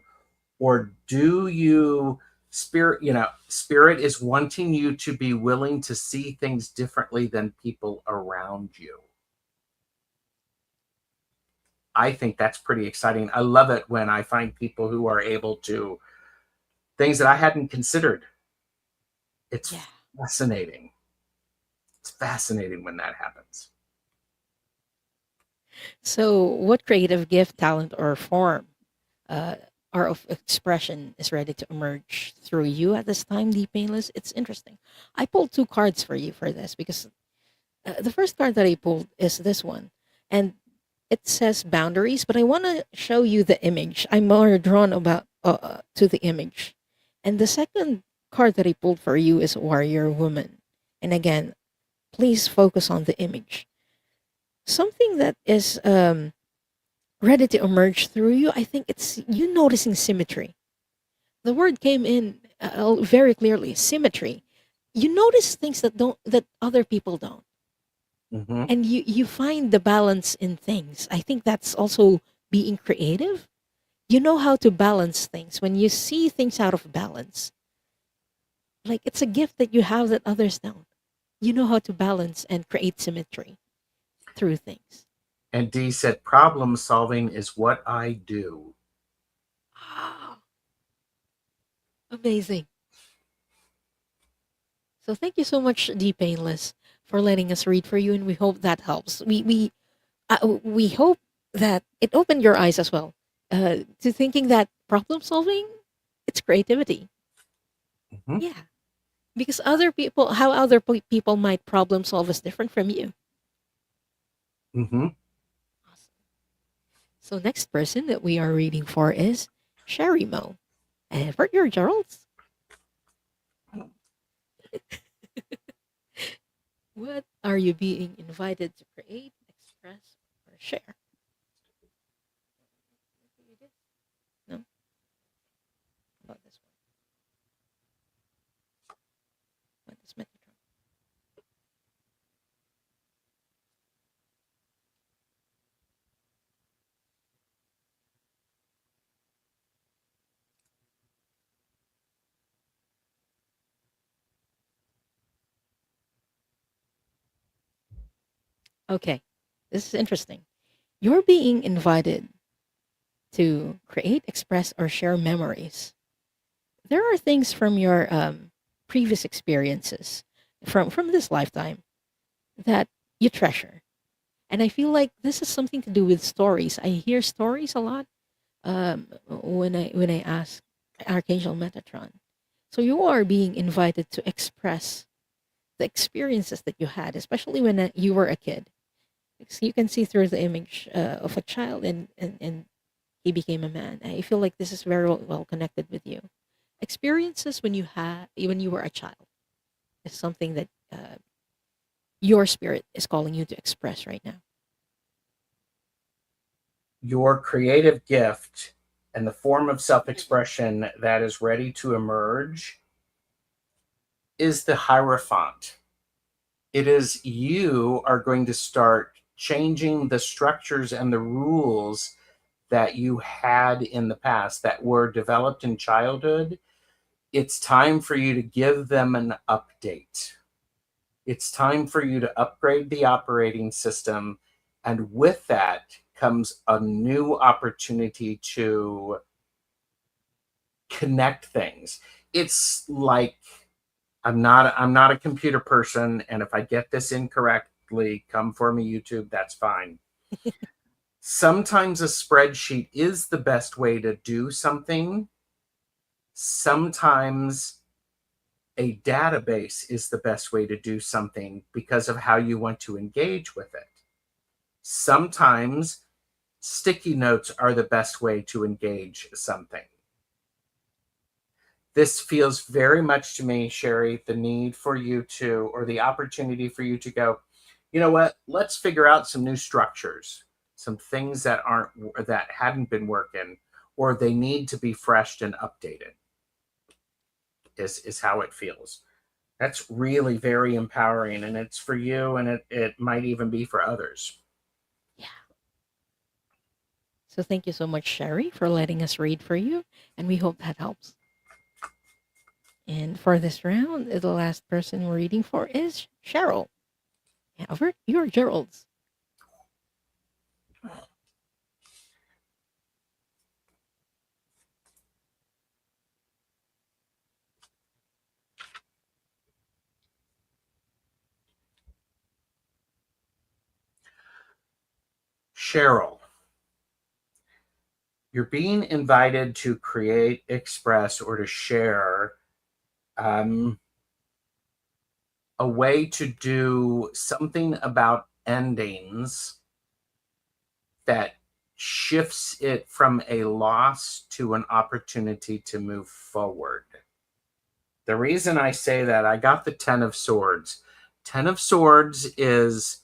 or do you spirit is wanting you to be willing to see things differently than people around you? I think that's pretty exciting. I love it when I find people who are able to things that I hadn't considered. Yeah. It's fascinating. It's fascinating when that happens. So, what creative gift, talent, or form uh, or of expression is ready to emerge through you at this time, Deep Painless? It's interesting. I pulled two cards for you for this because the first card that I pulled is this one, and it says boundaries. But I want to show you the image. I'm more drawn about to the image, and the second card that I pulled for you is warrior woman. And again, please focus on the image. Something that is ready to emerge through you. I think it's you noticing symmetry. The word came in very clearly. Symmetry. You notice things that other people don't, Mm-hmm. and you find the balance in things. I think that's also being creative. You know how to balance things when you see things out of balance. Like it's a gift that you have that others don't. You know how to balance and create symmetry through things. And Dee said, problem solving is what I do. Ah, amazing. So thank you so much, D Painless, for letting us read for you, and we hope that helps. We hope that it opened your eyes as well to thinking that problem solving, it's creativity. Mm-hmm. Yeah, because other people, how other people might problem solve is different from you. Mm-hmm. Awesome. So next person that we are reading for is Sherry Mo. And for your Geralds, what are you being invited to create, express, or share? No, about this one. About this Metatron. Okay, this is interesting. You're being invited to create, express, or share memories. There are things from your previous experiences from this lifetime that you treasure, and I feel like this is something to do with stories. I hear stories a lot when I ask Archangel Metatron. So you are being invited to express the experiences that you had, especially when you were a kid. Because you can see through the image of a child and he became a man. I feel like this is very well connected with you. Experiences when you were a child is something that your spirit is calling you to express right now. Your creative gift and the form of self expression that is ready to emerge is the Hierophant. It is you are going to start changing the structures and the rules that you had in the past that were developed in childhood. It's time for you to give them an update. It's time for you to upgrade the operating system. And with that comes a new opportunity to connect things. It's like I'm not a computer person, and if I get this incorrectly, come for me, YouTube, that's fine. Sometimes a spreadsheet is the best way to do something. Sometimes a database is the best way to do something because of how you want to engage with it. Sometimes sticky notes are the best way to engage something. This feels very much to me, Sherry, the need for you to, or the opportunity for you to go, you know what, let's figure out some new structures, some things that hadn't been working, or they need to be freshed and updated, is how it feels. That's really very empowering, and it's for you, and it might even be for others. Yeah. So thank you so much, Sherry, for letting us read for you, and we hope that helps. And for this round, the last person we're reading for is Cheryl. However, you're Gerald's. Cheryl, you're being invited to create, express, or to share a way to do something about endings that shifts it from a loss to an opportunity to move forward. The reason I say that, I got the 10 of Swords. 10 of Swords is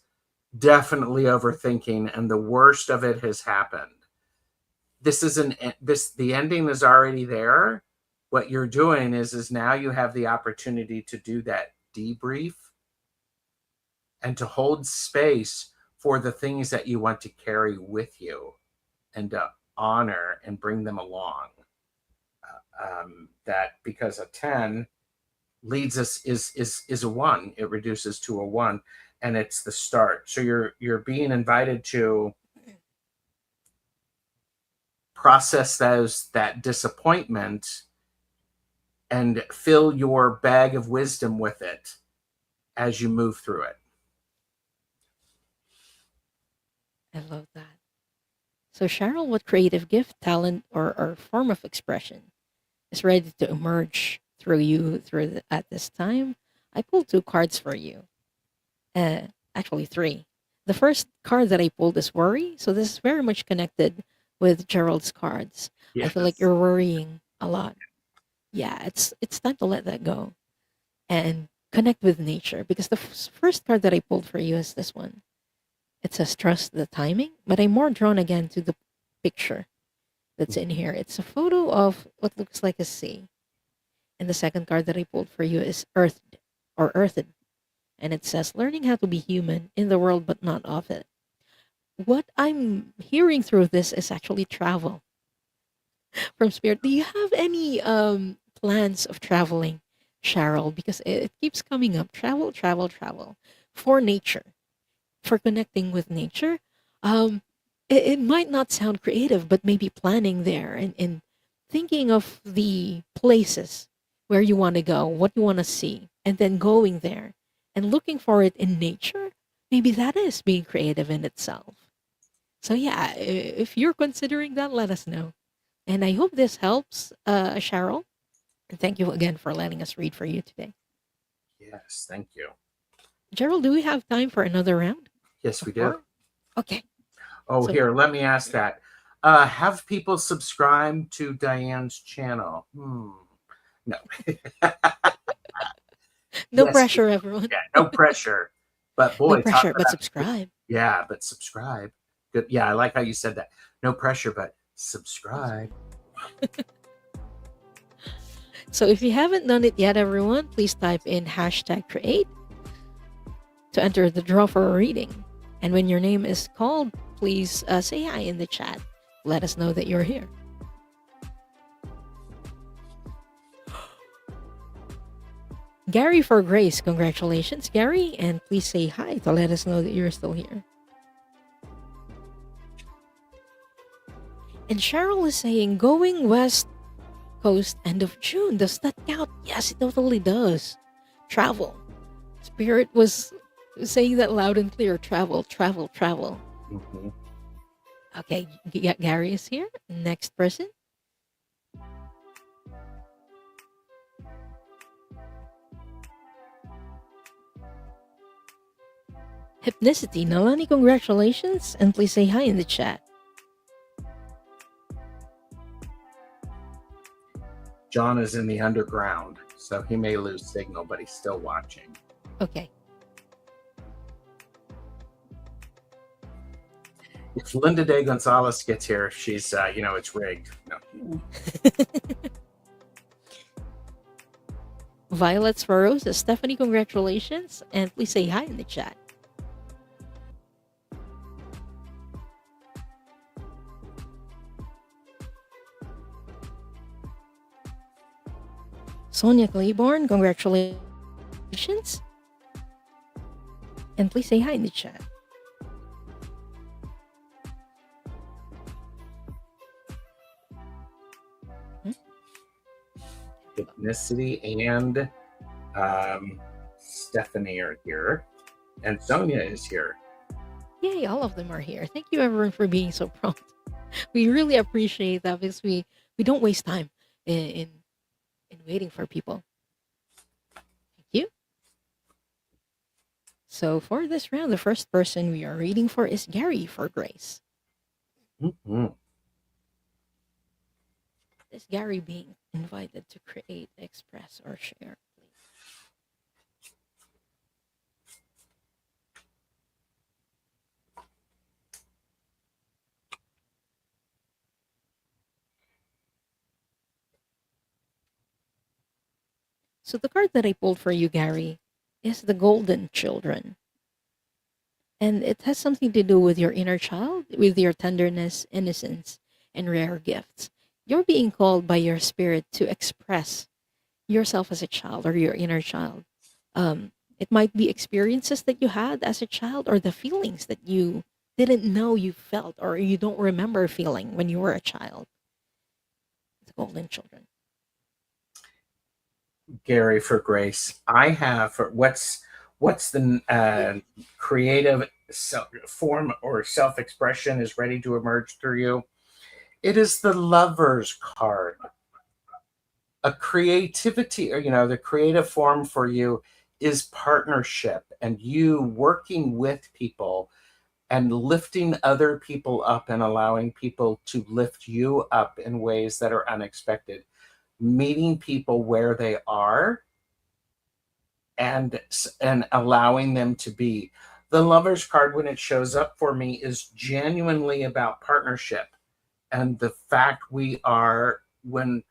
definitely overthinking, and the worst of it has happened. The ending is already there. What you're doing is now you have the opportunity to do that debrief and to hold space for the things that you want to carry with you and to honor and bring them along. That because a 10 leads us is a 1, it reduces to a 1, and it's the start. So you're being invited to process that disappointment and fill your bag of wisdom with it as you move through it. I love that. So, Cheryl, what creative gift, talent, or form of expression is ready to emerge through you at this time? I pulled two cards for you. Actually, three. The first card that I pulled is worry. So, this is very much connected with Gerald's cards. I feel like Yes. you're worrying a lot. Yeah, it's time to let that go and connect with nature because the first card that I pulled for you is this one. It says trust the timing, but I'm more drawn again to the picture that's in here. It's a photo of what looks like a sea. And the second card that I pulled for you is earthed or earthed. And it says learning how to be human in the world but not of it. What I'm hearing through this is actually travel from spirit. Do you have any plans of traveling, Cheryl? Because it keeps coming up. Travel, travel, travel for nature, for connecting with nature. Um, it might not sound creative, but maybe planning there and thinking of the places where you want to go, what you want to see, and then going there and looking for it in nature. Maybe that is being creative in itself. So yeah, if you're considering that, let us know. And I hope this helps, Cheryl. And thank you again for letting us read for you today. Yes, thank you. Gerald, do we have time for another round Yes, of we do. four? Okay. Oh, So here, let me ask that. Have people subscribe to Diane's channel? No. no Yes, pressure, everyone. yeah, no pressure. But No boy, talk pressure, but about, subscribe. yeah, but subscribe. Good. Yeah, I like how you said that. No pressure, but subscribe. So if you haven't done it yet, everyone, please type in hashtag create to enter the draw for a reading. And when your name is called, please say hi in the chat. Let us know that you're here. Gary for Grace, congratulations, Gary, and please say hi to let us know that you're still here. And Cheryl is saying, going west coast end of June. Does that count? Yes, it totally does. Travel. Spirit was saying that loud and clear. Travel, travel, travel. Mm-hmm. Okay, Gary is here. Next person. Hypnicity. Nalani, congratulations. And please say hi in the chat. John is in the underground, so he may lose signal, but he's still watching. Okay. If Linda Day Gonzalez gets here, she's, it's rigged. No. Violet's for Roses. Stephanie, congratulations. And please say hi in the chat. Sonia Claiborne, congratulations. And please say hi in the chat. Ethnicity and Stephanie are here, and Sonia is here. Yay, all of them are here. Thank you, everyone, for being so prompt. We really appreciate that because we don't waste time in waiting for people. Thank you. So for this round, the first person we are reading for is Gary for Grace. Mm-hmm. Is Gary being invited to create, express, or share? Please? So the card that I pulled for you, Gary, is the Golden Children. And it has something to do with your inner child, with your tenderness, innocence, and rare gifts. You're being called by your spirit to express yourself as a child or your inner child. It might be experiences that you had as a child or the feelings that you didn't know you felt or you don't remember feeling when you were a child. The Golden Children. Gary for Grace. I have for what's the creative form or self-expression is ready to emerge through you. It is the Lover's card. A creativity, or the creative form for you is partnership and you working with people and lifting other people up and allowing people to lift you up in ways that are unexpected. Meeting people where they are and allowing them to be. The Lover's card, when it shows up for me, is genuinely about partnership and the fact we are when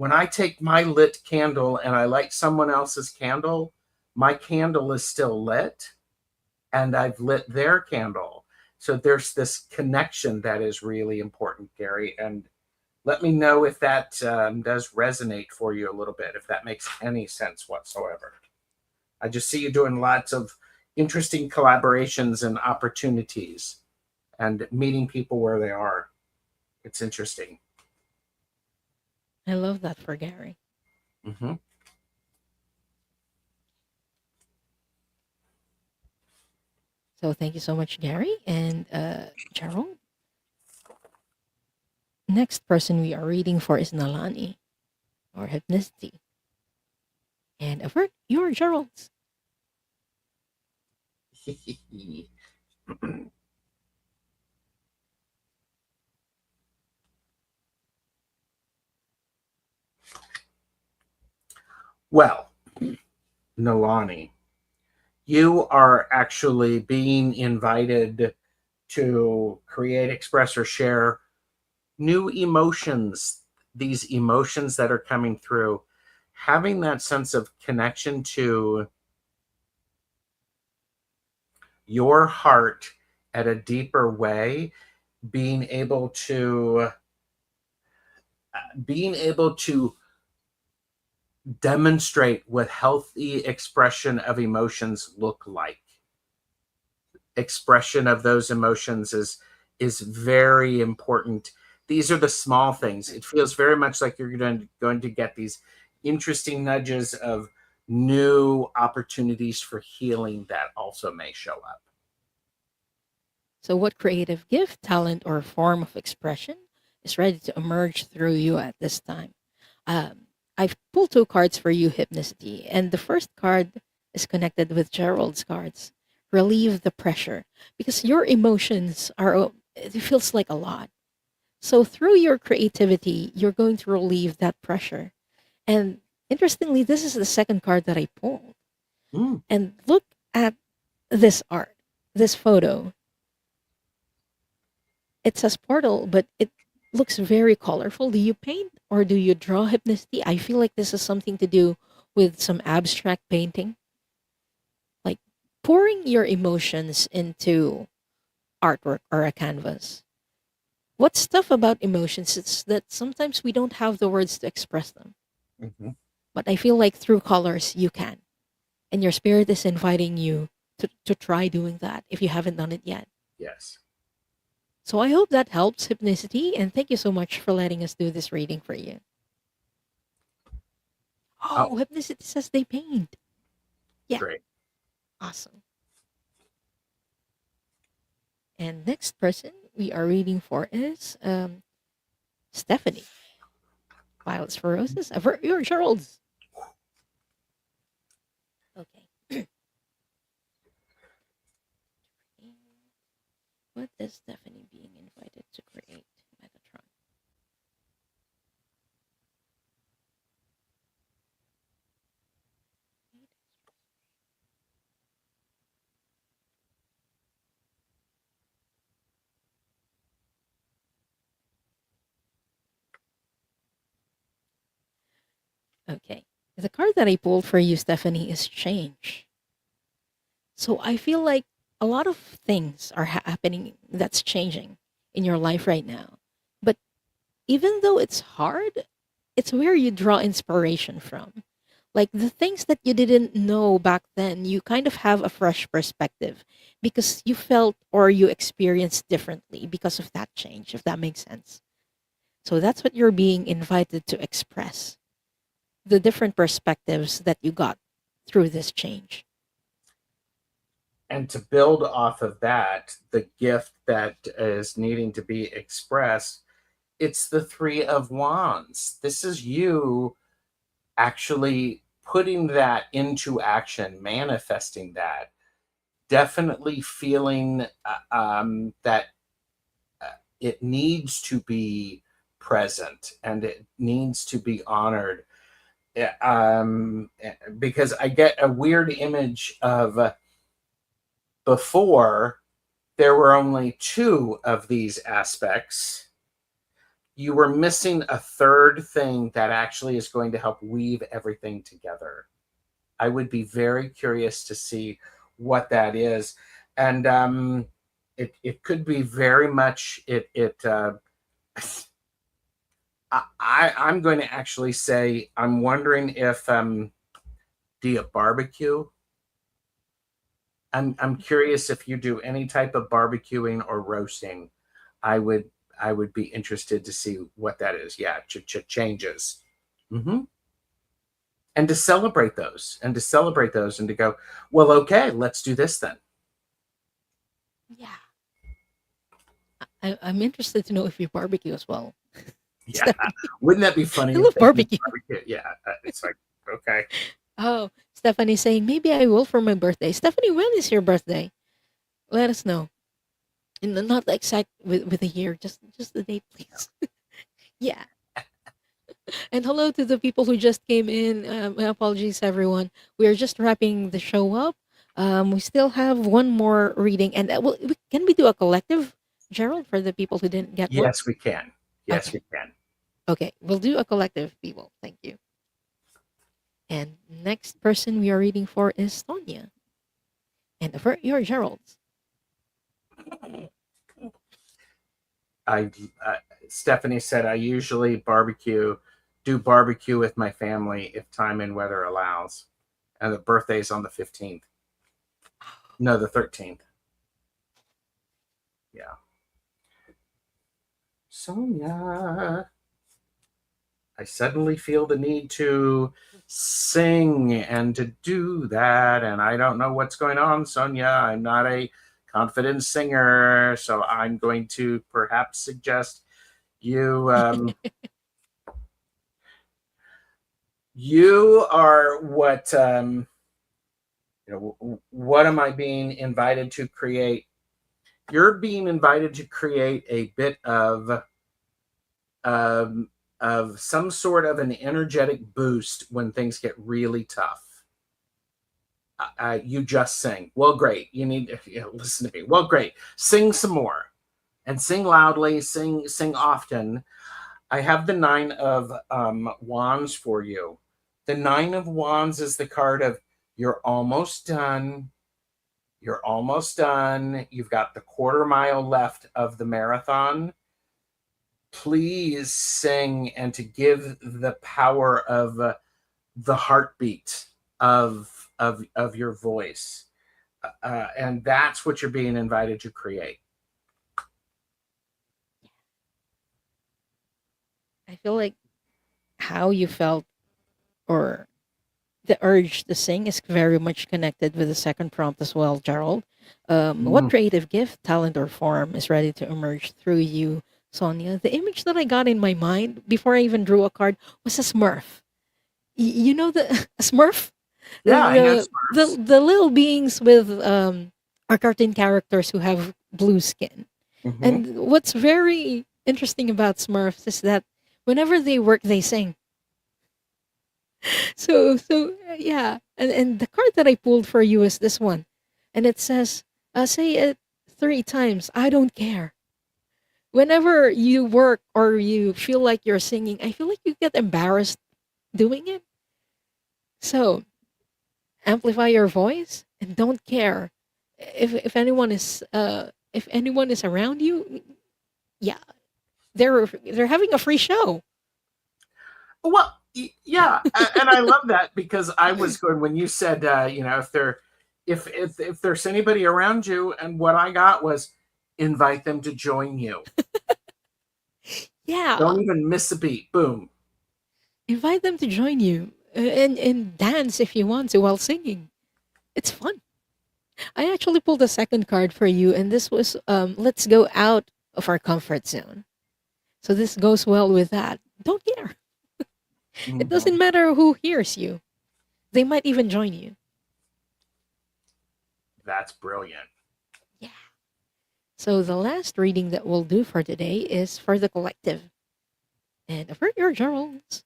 I take my lit candle and I light someone else's candle, my candle is still lit and I've lit their candle. So there's this connection that is really important, Gary. And let me know if that does resonate for you a little bit, if that makes any sense whatsoever. I just see you doing lots of interesting collaborations and opportunities and meeting people where they are. It's interesting. I love that for Gary. Mm-hmm. So thank you so much, Gary and Gerald. Next person we are reading for is Nalani or Hypnicity. And avert your Gerald's. Well, Nalani, you are actually being invited to create, express, or share new emotions, these emotions that are coming through, having that sense of connection to your heart at a deeper way, being able to demonstrate what healthy expression of emotions look like. Expression of those emotions is very important. These are the small things. It feels very much like you're going to get these interesting nudges of new opportunities for healing that also may show up. So, what creative gift, talent, or form of expression is ready to emerge through you at this time? I've pulled two cards for you, Hypnicity, and the first card is connected with Gerald's cards. Relieve the pressure because your emotions are, it feels like a lot. So, through your creativity, you're going to relieve that pressure. And interestingly, this is the second card that I pulled. Mm. And look at this art, this photo. It says portal, but it looks very colorful. Do you paint or do you draw, Hypnicity? I feel like this is something to do with some abstract painting, like pouring your emotions into artwork or a canvas. What's tough about emotions is that sometimes we don't have the words to express them. Mhm. But I feel like through colors, you can. And your spirit is inviting you to try doing that if you haven't done it yet. Yes. So I hope that helps, Hypnicity. And thank you so much for letting us do this reading for you. Oh, Oh, Hypnicity says they paint. Yeah, great. awesome. And next person we are reading for is Stephanie. Violets for Roses. Your Gerald's. Okay. What is Stephanie being invited to create? Megatron. Okay. The card that I pulled for you, Stephanie, is change. So I feel like a lot of things are happening that's changing in your life right now. But even though it's hard, it's where you draw inspiration from. Like the things that you didn't know back then, you kind of have a fresh perspective because you felt or you experienced differently because of that change, if that makes sense. So that's what you're being invited to express, the different perspectives that you got through this change. And to build off of that, the gift that is needing to be expressed, it's the Three of Wands. This is you actually putting that into action, manifesting that, definitely feeling that it needs to be present and it needs to be honored. Yeah, because I get a weird image of before there were only two of these aspects. You were missing a third thing that actually is going to help weave everything together. I would be very curious to see what that is. And it could be very much I'm going to actually say I'm wondering if do you barbecue? I'm curious if you do any type of barbecuing or roasting. I would I would be interested to see what that is. Yeah, changes. Hmm. And to celebrate those and to celebrate those and to go, well, okay, let's do this then. Yeah. I'm interested to know if you barbecue as well. Yeah. Stephanie, Wouldn't that be funny I if love they did barbecue. barbecue? Yeah. It's like, okay. Oh, Stephanie saying, maybe I will for my birthday. Stephanie, when is your birthday? Let us know. And not the exact with a year, just the date, please. Yeah. And hello to the people who just came in. My apologies, everyone. We are just wrapping the show up. We still have one more reading, and can we do a collective, Gerald, for the people who didn't get one? Yes, we can. Yes, Okay. we can. Okay. We'll do a collective, people. Thank you. And next person we are reading for is Sonia. And for your Gerald. I Stephanie said I usually do barbecue with my family if time and weather allows. And the birthday's on the 15th. No, the 13th. Yeah. Sonia. I suddenly feel the need to sing and to do that. And I don't know what's going on, Sonia. I'm not a confident singer. So I'm going to perhaps suggest you. You are what what am I being invited to create? You're being invited to create a bit um, of some sort of an energetic boost when things get really tough. You just sing. Well, great. You need to listen to me. Well, great. Sing some more and sing loudly. Sing often. I have the Nine of Wands for you. The Nine of Wands is the card of you're almost done. You're almost done. You've got the quarter mile left of the marathon. Please sing, and to give the power of the heartbeat of your voice. And that's what you're being invited to create. I feel like how you felt, or the urge to sing, is very much connected with the second prompt as well, Gerald. What Mm. creative gift, talent, or form is ready to emerge through you, Sonia? The image that I got in my mind before I even drew a card was a Smurf. You know the a Smurf, Yeah, I know the Smurfs. the little beings with our cartoon characters who have blue skin. Mm-hmm. And what's very interesting about Smurfs is that whenever they work, they sing. Yeah, and the card that I pulled for you is this one, and it says, "Say it 3 times. I don't care." Whenever you work or you feel like you're singing, I feel like you get embarrassed doing it. So amplify your voice and don't care if anyone is around you. Yeah, they're having a free show. Well, yeah, and I love that, because I was going when you said, if there's anybody around you, and what I got was invite them to join you. Yeah, Don't even miss a beat. Boom. invite them to join you and dance if you want to while singing. It's fun. I actually pulled a second card for you, and this was let's go out of our comfort zone. So this goes well with that. Don't care. It Mm-hmm. doesn't matter who hears you. They might even join you. That's brilliant. Yeah. So the last reading that we'll do for today is for the collective. And avert your journals.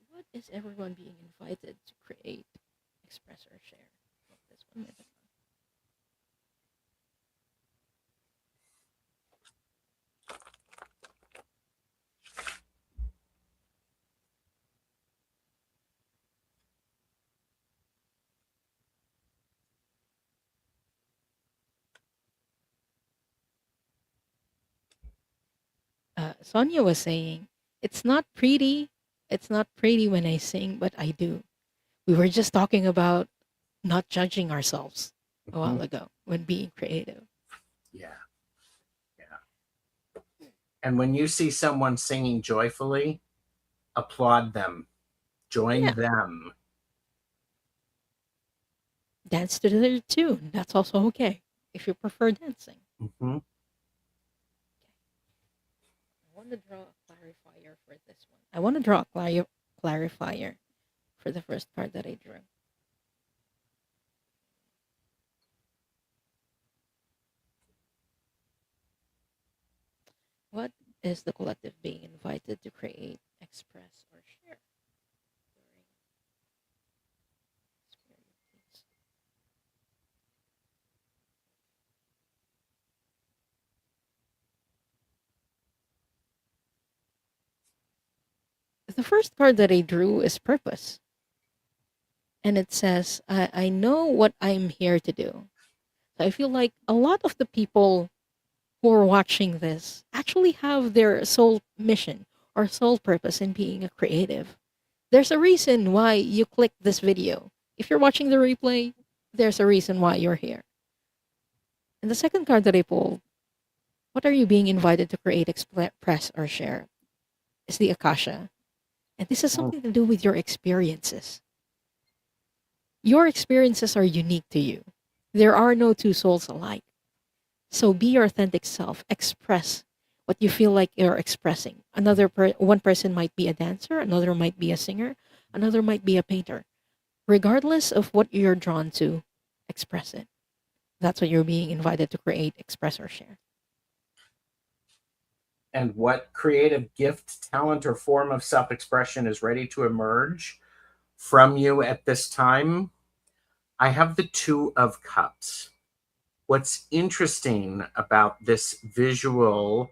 What is everyone being invited to create, express, or share? Oh, this one. Sonia was saying, it's not pretty. It's not pretty when I sing, but I do. We were just talking about not judging ourselves a Mm-hmm. while ago when being creative. Yeah, yeah. And when you see someone singing joyfully, applaud them, join Yeah, them. dance to the tune. That's also okay if you prefer dancing. Mm-hmm. I want to draw a clarifier for this one. I want to draw a clarifier for the first card that I drew. What is the collective being invited to create, express, or share during experience? The first card that I drew is purpose. And it says, I know what I'm here to do. So I feel like a lot of the people who are watching this actually have their sole mission or sole purpose in being a creative. There's a reason why you click this video. If you're watching the replay, there's a reason why you're here. And the second card that I pulled, what are you being invited to create, express, or share? Is the Akasha. And this has something to do with your experiences. Your experiences are unique to you. There are no two souls alike. So be your authentic self. Express what you feel like you're expressing. One person might be a dancer, another might be a singer, another might be a painter. Regardless of what you're drawn to, express it. That's what you're being invited to create, express, or share. And what creative gift, talent, or form of self expression is ready to emerge from you at this time? I have the Two of Cups. What's interesting about this visual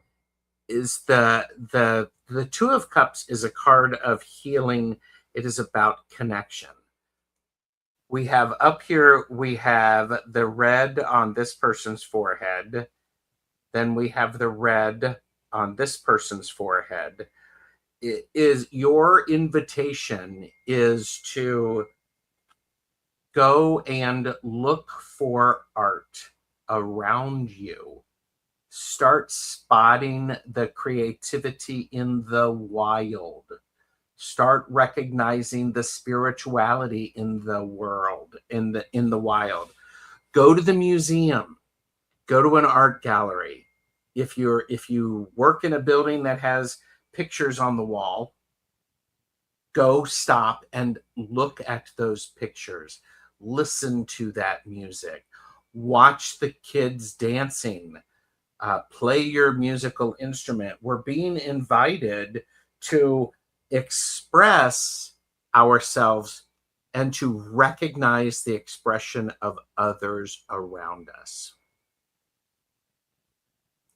is The Two of Cups is a card of healing. It is about connection. We have up here, we have the red on this person's forehead. Then we have the red on this person's forehead. It is your invitation is to go and look for art around you. Start spotting the creativity in the wild. Start recognizing the spirituality in the world, in the wild. Go to the museum. Go to an art gallery. If you work in a building that has pictures on the wall, go stop and look at those pictures. Listen to that music. Watch the kids dancing. Play your musical instrument. We're being invited to express ourselves and to recognize the expression of others around us.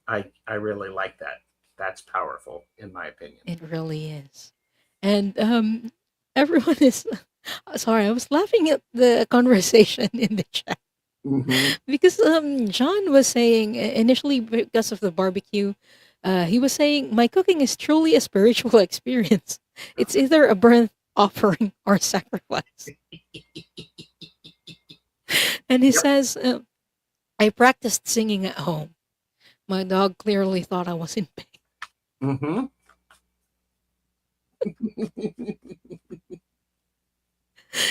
I really like that. That's powerful, in my opinion. It really is. And everyone is sorry, I was laughing at the conversation in the chat Mm-hmm. because John was saying initially because of the barbecue, he was saying my cooking is truly a spiritual experience. It's either a burnt offering or sacrifice. And he Yep. says, I practiced singing at home. My dog clearly thought I was in pain. Mm-hmm.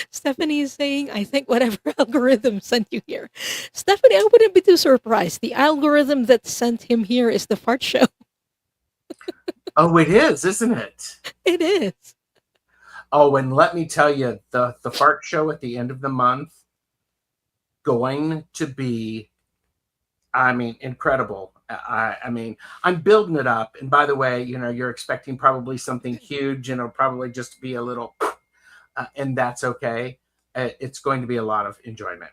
Stephanie is saying, I think whatever algorithm sent you here. Stephanie, I wouldn't be too surprised. The algorithm that sent him here is the fart show. Oh, it is, isn't it? It is. Oh, and let me tell you, the fart show at the end of the month going to be, I mean, incredible. I mean, I'm building it up. And by the way, you're expecting probably something huge, and it'll probably just be a little, and that's okay. It's going to be a lot of enjoyment.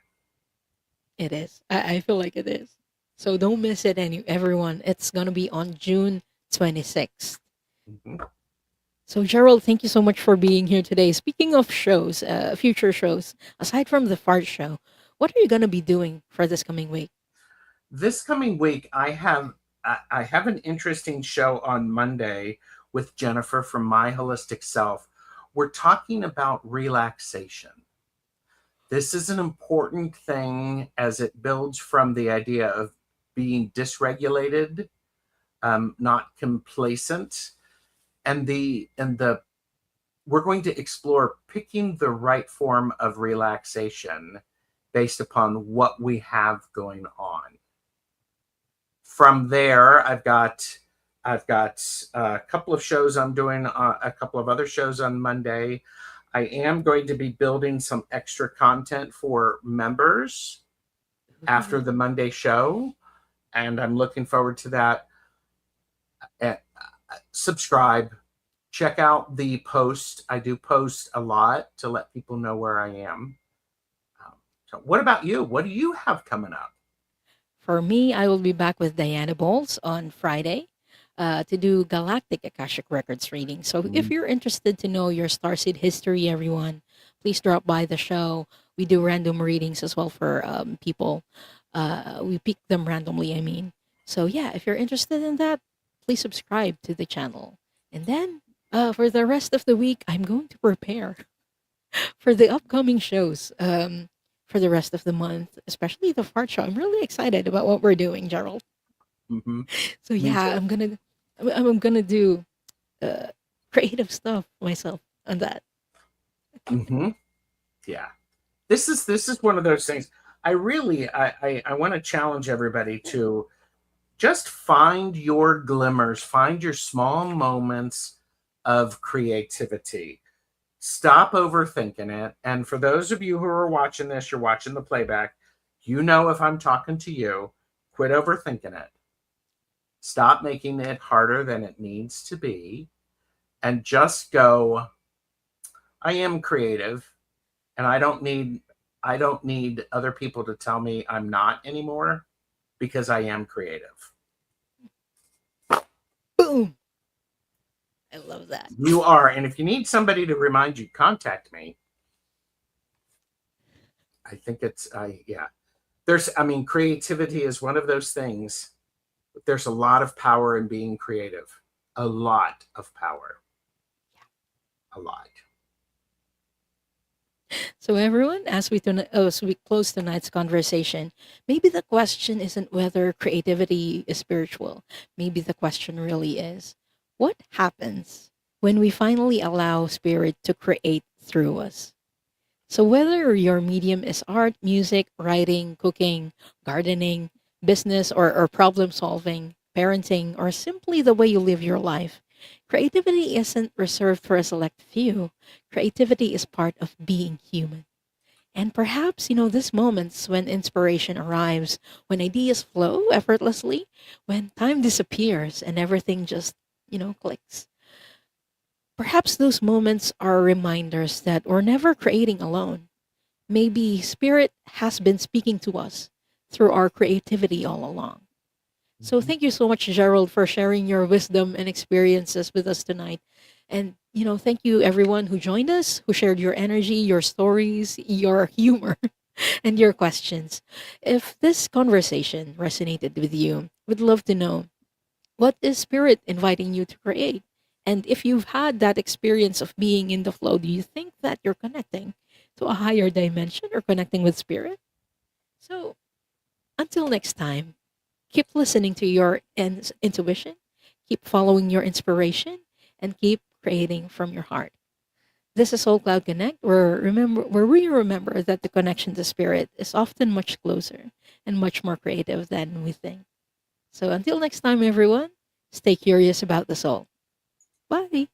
It is. I feel like it is. So don't miss it, everyone. It's going to be on June 26th. Mhm. So, Gerald, thank you so much for being here today. Speaking of shows, future shows, aside from the fart show, what are you going to be doing for this coming week? This coming week, I have an interesting show on Monday with Jennifer from My Holistic Self. We're talking about relaxation. This is an important thing as it builds from the idea of being dysregulated, not complacent, and the we're going to explore picking the right form of relaxation based upon what we have going on. From there, I've got a couple of shows I'm doing, a couple of other shows on Monday. I am going to be building some extra content for members after Ooh. the Monday show, and I'm looking forward to that. Uh, Subscribe, check out the post. I do post a lot to let people know where I am. So, what about you? What do you have coming up? For me, I will be back with Diana Bowles on Friday to do Galactic Akashic Records reading. So if you're interested to know your starseed history, everyone, please drop by the show. We do random readings as well for people. We pick them randomly, I mean. So yeah, if you're interested in that, please subscribe to the channel. And then for the rest of the week, I'm going to prepare for the upcoming shows for the rest of the month, especially the fart show. I'm really excited about what we're doing, Gerald. Mm-hmm. So Me yeah, too. I'm gonna do uh, creative stuff myself on that. Mm-hmm. Yeah. This is one of those things. I want to challenge everybody to just find your glimmers, find your small moments of creativity. Stop overthinking it. And for those of you who are watching this, you're watching the playback, if I'm talking to you, quit overthinking it. Stop making it harder than it needs to be, and just go, I am creative, and I don't need other people to tell me I'm not anymore, because I am creative. Boom! I love that. You are. And if you need somebody to remind you, contact me. I think yeah. I mean, creativity is one of those things. There's a lot of power in being creative. A lot of power. A lot. So, everyone, as we close tonight's conversation, maybe the question isn't whether creativity is spiritual. Maybe the question really is, what happens when we finally allow spirit to create through us? So, whether your medium is art, music, writing, cooking, gardening, business, or problem solving, parenting, or simply the way you live your life, creativity isn't reserved for a select few. Creativity is part of being human. And perhaps, these moments when inspiration arrives, when ideas flow effortlessly, when time disappears and everything just, clicks. Perhaps those moments are reminders that we're never creating alone. Maybe Spirit has been speaking to us through our creativity all along. So Mhm. thank you so much, Gerald, for sharing your wisdom and experiences with us tonight. And, thank you everyone who joined us, who shared your energy, your stories, your humor, and your questions. If this conversation resonated with you, we'd love to know, what is Spirit inviting you to create? And if you've had that experience of being in the flow, do you think that you're connecting to a higher dimension or connecting with Spirit? So until next time, keep listening to your intuition, keep following your inspiration, and keep creating from your heart. This is Soul Cloud Connect, where we remember that the connection to spirit is often much closer and much more creative than we think. So until next time, everyone, stay curious about the soul. Bye.